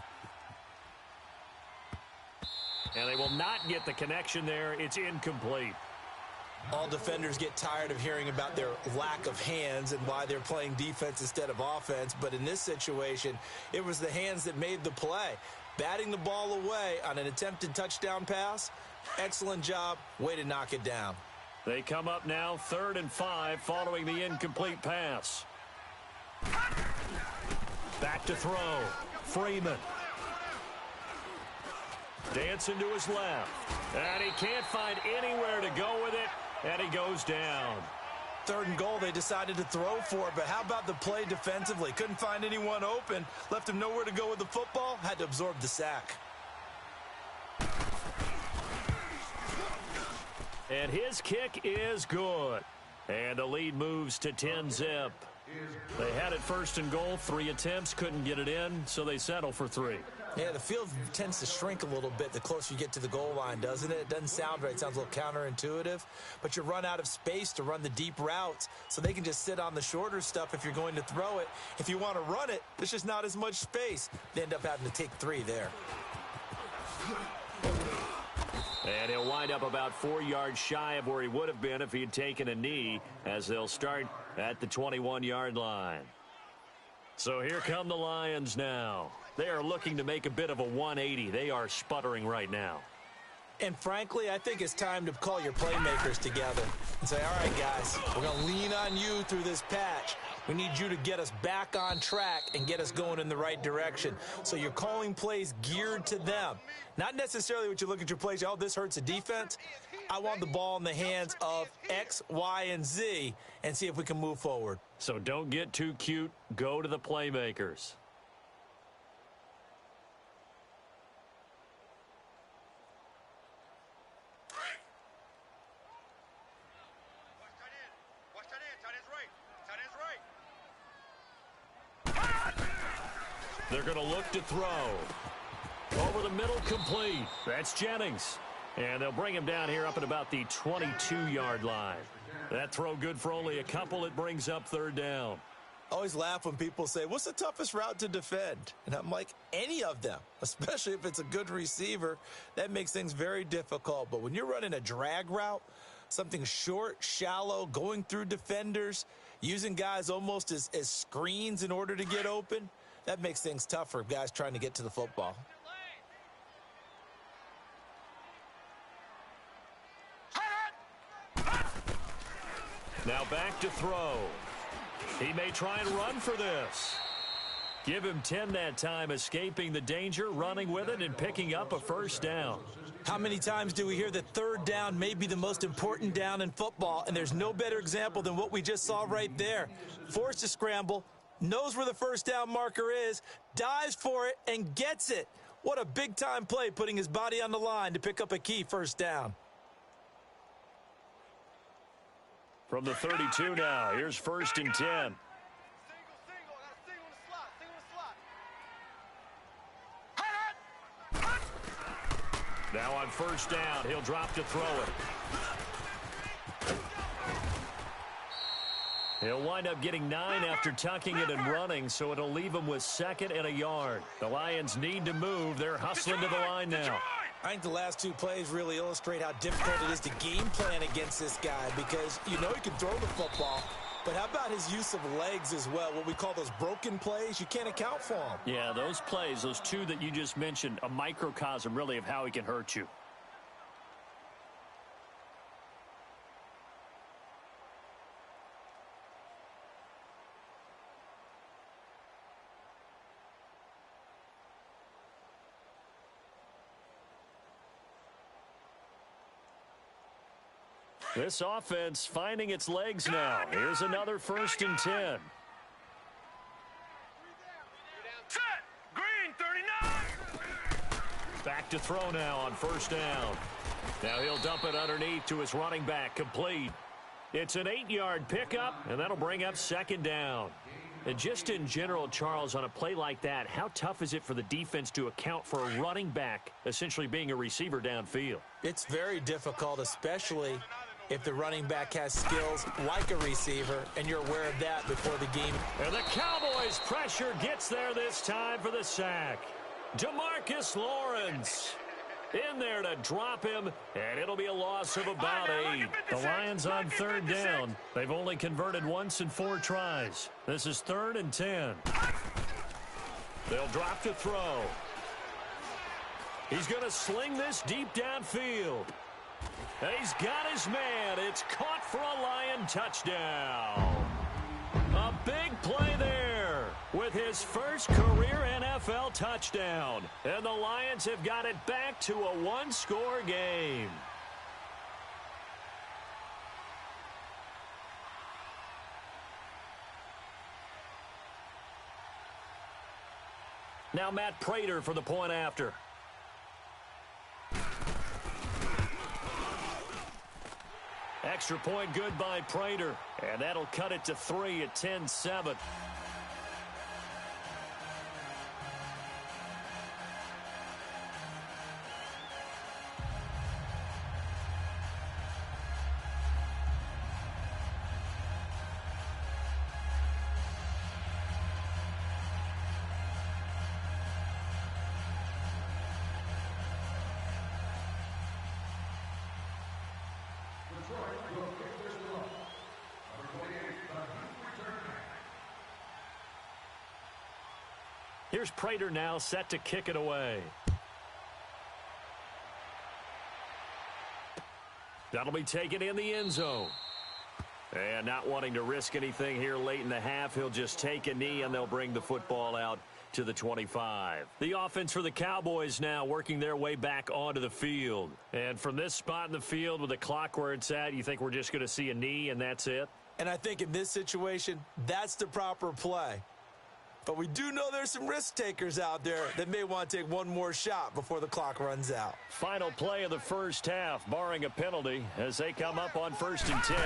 And they will not get the connection there. It's incomplete. All defenders get tired of hearing about their lack of hands and why they're playing defense instead of offense. But in this situation, it was the hands that made the play. Batting the ball away on an attempted touchdown pass. Excellent job. Way to knock it down. They come up now 3rd and 5 following the incomplete pass. Back to throw. Freeman. Dancing to his left. And he can't find anywhere to go with it. And he goes down. 3rd and goal they decided to throw for, but how about the play defensively? Couldn't find anyone open. Left him nowhere to go with the football. Had to absorb the sack. And his kick is good. And the lead moves to 10-zip. They had it 1st and goal, 3 attempts, couldn't get it in, so they settle for 3. Yeah, the field tends to shrink a little bit the closer you get to the goal line, doesn't it? It doesn't sound right. It sounds a little counterintuitive. But you run out of space to run the deep routes, so they can just sit on the shorter stuff if you're going to throw it. If you want to run it, there's just not as much space. They end up having to take 3 there. And he'll wind up about 4 yards shy of where he would have been if he had taken a knee, as they'll start at the 21-yard line. So here come the Lions now. They are looking to make a bit of a 180. They are sputtering right now. And frankly, I think it's time to call your playmakers together and say, all right, guys, we're going to lean on you through this patch. We need you to get us back on track and get us going in the right direction. So you're calling plays geared to them. Not necessarily what you look at your plays, oh, this hurts the defense. I want the ball in the hands of X, Y, and Z and see if we can move forward. So don't get too cute. Go to the playmakers. They're going to look to throw. Over the middle, complete. That's Jennings. And they'll bring him down here up at about the 22-yard line. That throw good for only a couple. It brings up 3rd down. I always laugh when people say, what's the toughest route to defend? And I'm like, any of them, especially if it's a good receiver. That makes things very difficult. But when you're running a drag route, something short, shallow, going through defenders, using guys almost as screens in order to get open, that makes things tough for guys trying to get to the football. Now back to throw. He may try and run for this. Give him 10 that time, escaping the danger, running with it, and picking up a 1st down. How many times do we hear that 3rd down may be the most important down in football, and there's no better example than what we just saw right there. Forced to scramble, knows where the 1st down marker is, dives for it, and gets it. What a big-time play, putting his body on the line to pick up a key 1st down. From the 32 now, here's 1st and 10. Now on 1st down, he'll drop to throw it. He'll wind up getting 9 after tucking it and running, so it'll leave him with 2nd and a yard. The Lions need to move. They're hustling to the line now. I think the last 2 plays really illustrate how difficult it is to game plan against this guy, because you know he can throw the football, but how about his use of legs as well? What we call those broken plays, you can't account for them. Yeah, those plays, those 2 that you just mentioned, a microcosm really of how he can hurt you. This offense finding its legs now. Here's another 1st and 10. Set. Green, 39. Back to throw now on 1st down. Now he'll dump it underneath to his running back, complete. It's an 8-yard pickup, and that'll bring up 2nd down. And just in general, Charles, on a play like that, how tough is it for the defense to account for a running back essentially being a receiver downfield? It's very difficult, especially if the running back has skills like a receiver, and you're aware of that before the game. And the Cowboys' pressure gets there this time for the sack. DeMarcus Lawrence in there to drop him, and it'll be a loss of about 8. The Lions on 3rd down. They've only converted once in 4 tries. This is 3rd and 10. They'll drop to throw. He's going to sling this deep downfield. He's got his man. It's caught for a Lion touchdown. A big play there with his first career NFL touchdown. And the Lions have got it back to a 1-score game. Now Matt Prater for the point after. Extra point good by Prater, and that'll cut it to 3 at 10-7. Here's Prater now set to kick it away. That'll be taken in the end zone. And not wanting to risk anything here late in the half, he'll just take a knee and they'll bring the football out to the 25. The offense for the Cowboys now working their way back onto the field. And from this spot in the field with the clock where it's at, you think we're just going to see a knee and that's it? And I think in this situation, that's the proper play. But we do know there's some risk takers out there that may want to take one more shot before the clock runs out. Final play of the first half, barring a penalty, as they come up on 1st and 10.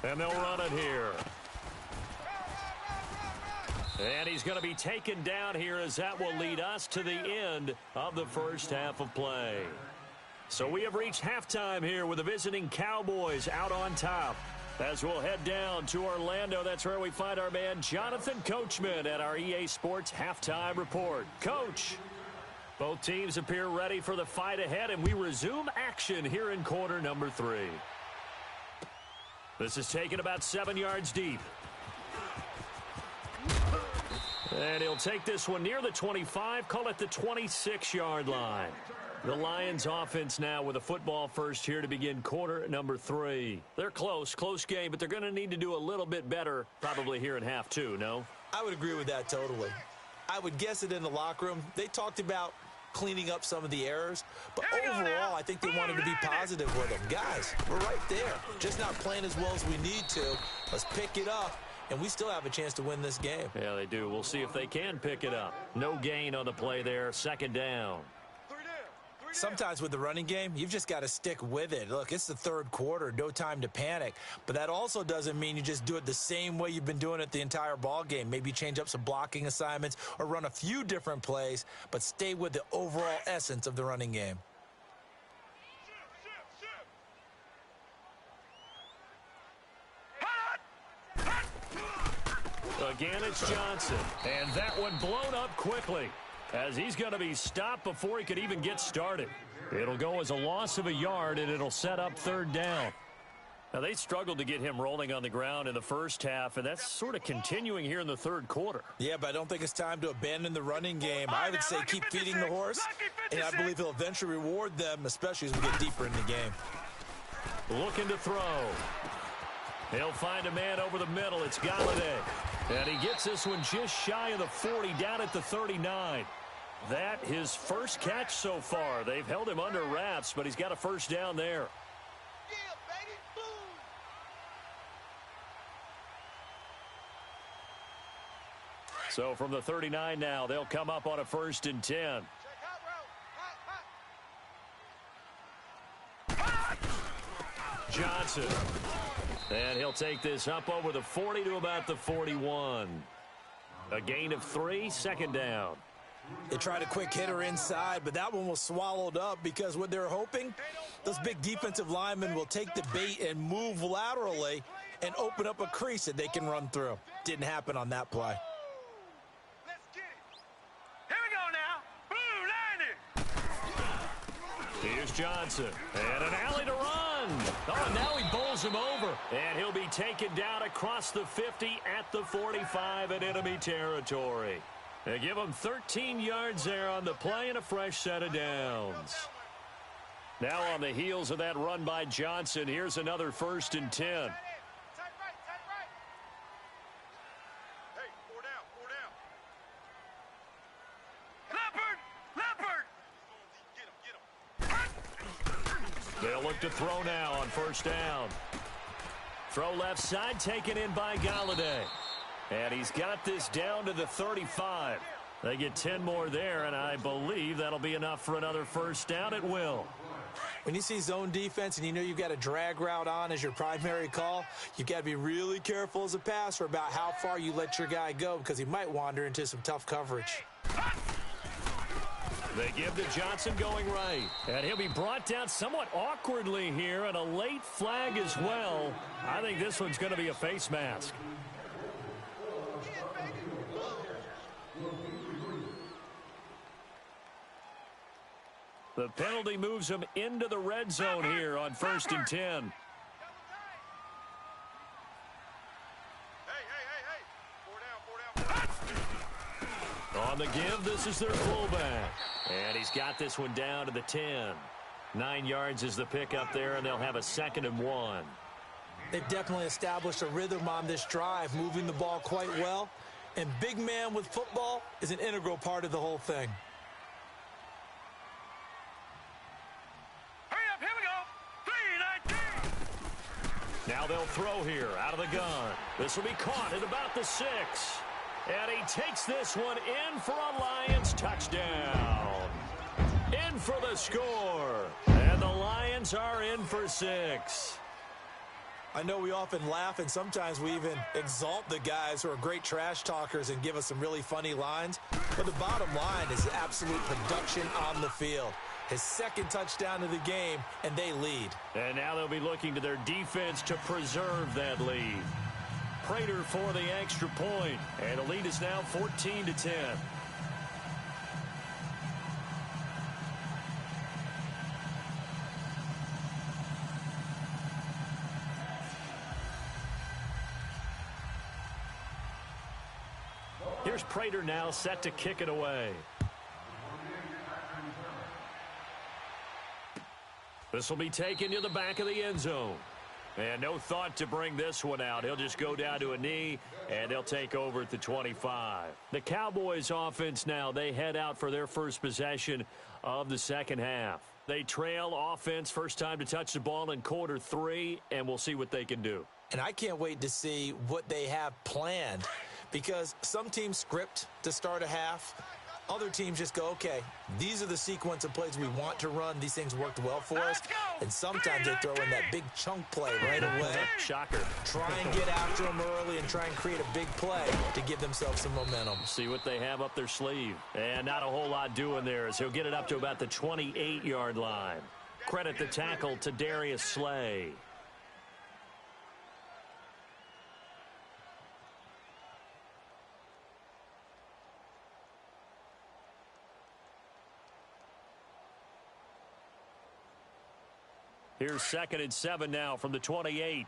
And they'll run it here. And he's going to be taken down here as that will lead us to the end of the first half of play. So we have reached halftime here with the visiting Cowboys out on top. As we'll head down to Orlando, that's where we find our man Jonathan Coachman at our EA Sports Halftime Report. Coach, both teams appear ready for the fight ahead, and we resume action here in quarter number 3. This is taken about 7 yards deep. And he'll take this one near the 25, call it the 26-yard line. The Lions offense now with a football first here to begin quarter number 3. They're close game, but they're going to need to do a little bit better probably here in half 2, no? I would agree with that totally. I would guess that in the locker room, they talked about cleaning up some of the errors, but overall, I think they wanted to be positive with them. Guys, we're right there. Just not playing as well as we need to. Let's pick it up, and we still have a chance to win this game. Yeah, they do. We'll see if they can pick it up. No gain on the play there. 2nd down. Sometimes with the running game, you've just got to stick with it. Look, it's the 3rd quarter, no time to panic. But that also doesn't mean you just do it the same way you've been doing it the entire ball game. Maybe change up some blocking assignments or run a few different plays, but stay with the overall essence of the running game. Again, it's Johnson. And that one blown up quickly, as he's going to be stopped before he could even get started. It'll go as a loss of a yard, and it'll set up 3rd down. Now, they struggled to get him rolling on the ground in the first half, and that's sort of continuing here in the 3rd quarter. Yeah, but I don't think it's time to abandon the running game. I would say keep feeding the horse, and I believe he'll eventually reward them, especially as we get deeper in the game. Looking to throw. He'll find a man over the middle. It's Galladay. And he gets this one just shy of the 40, down at the 39. That his first catch so far. They've held him under wraps, but he's got a 1st down there. So from the 39 now, they'll come up on a 1st and 10. Johnson. And he'll take this up over the 40 to about the 41. A gain of 3, 2nd down. They tried a quick hitter inside, but that one was swallowed up because what they're hoping, those big defensive linemen will take the bait and move laterally and open up a crease that they can run through. Didn't happen on that play. Here's Johnson, and an alley to run. Oh, and now he bowls him over, and he'll be taken down across the 50 at the 45 in enemy territory. They give him 13 yards there on the play and a fresh set of downs. Now on the heels of that run by Johnson, here's another 1st and 10. They'll look to throw now on 1st down. Throw left side, taken in by Galladay. And he's got this down to the 35. They get 10 more there, and I believe that'll be enough for another 1st down. It will. When you see zone defense and you know you've got a drag route on as your primary call, you've got to be really careful as a passer about how far you let your guy go because he might wander into some tough coverage. They give to Johnson going right. And he'll be brought down somewhat awkwardly here, and a late flag as well. I think this one's going to be a face mask. The penalty moves them into the red zone here on 1st and 10. On the give, this is their fullback. And he's got this one down to the 10. 9 yards is the pickup there, and they'll have a 2nd and 1. They've definitely established a rhythm on this drive, moving the ball quite well. And big man with football is an integral part of the whole thing. Hurry up, here we go. 3-19. Now they'll throw here out of the gun. This will be caught at about the 6. And he takes this one in for a Lions touchdown. In for the score. And the Lions are in for 6. I know we often laugh, and sometimes we even exalt the guys who are great trash talkers and give us some really funny lines. But the bottom line is absolute production on the field. His 2nd touchdown of the game, and they lead. And now they'll be looking to their defense to preserve that lead. Prater for the extra point, and the lead is now 14-10. Here's Prater now set to kick it away. This will be taken to the back of the end zone. And no thought to bring this one out. He'll just go down to a knee, and they'll take over at the 25. The Cowboys offense now, they head out for their first possession of the second half. They trail offense first time to touch the ball in quarter 3, and we'll see what they can do. And I can't wait to see what they have planned, because some teams script to start a half. Other teams just go, okay, these are the sequence of plays we want to run. These things worked well for us. And sometimes they throw in that big chunk play right away. Shocker. Try and get after them early and try and create a big play to give themselves some momentum. See what they have up their sleeve. And not a whole lot doing there, as he'll get it up to about the 28-yard line. Credit the tackle to Darius Slay. Here's 2nd and 7 now from the 28.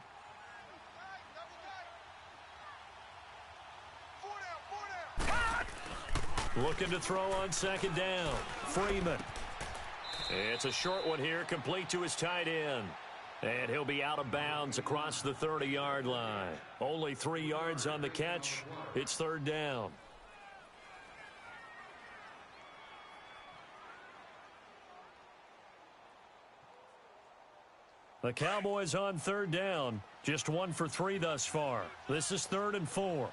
Looking to throw on 2nd down. Freeman. It's a short one here, complete to his tight end. And he'll be out of bounds across the 30-yard line. Only 3 yards on the catch. It's 3rd down. The Cowboys on 3rd down. Just 1 for 3 thus far. This is 3rd and 4. Now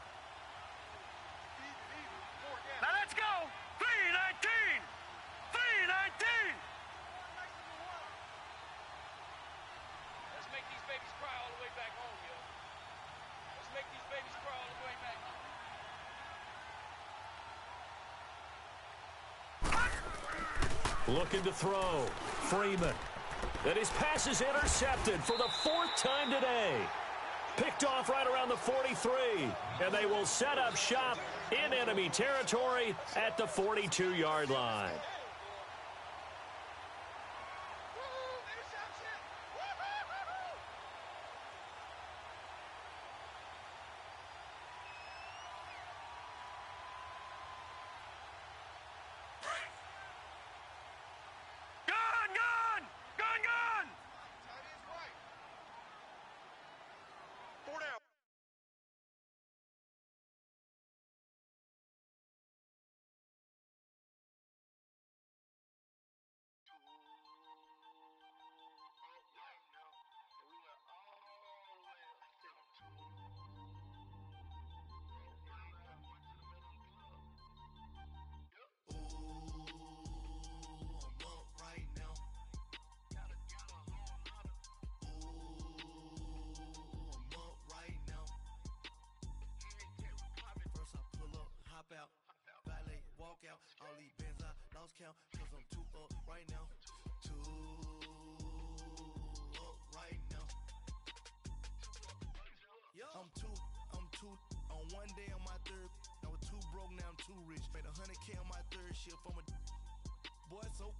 let's go. 3-19. 3-19. Let's make these babies cry all the way back home, yo. Let's make these babies cry all the way back home. Looking to throw. Freeman. And his pass is intercepted for the 4th time today. Picked off right around the 43. And they will set up shop in enemy territory at the 42-yard line. All these bands I lost count, cause I'm too up right now. Too up right now. I'm too on one day on my 3rd. I was too broke, now I'm too rich. Made 100K on my 3rd shift. I'm a boy so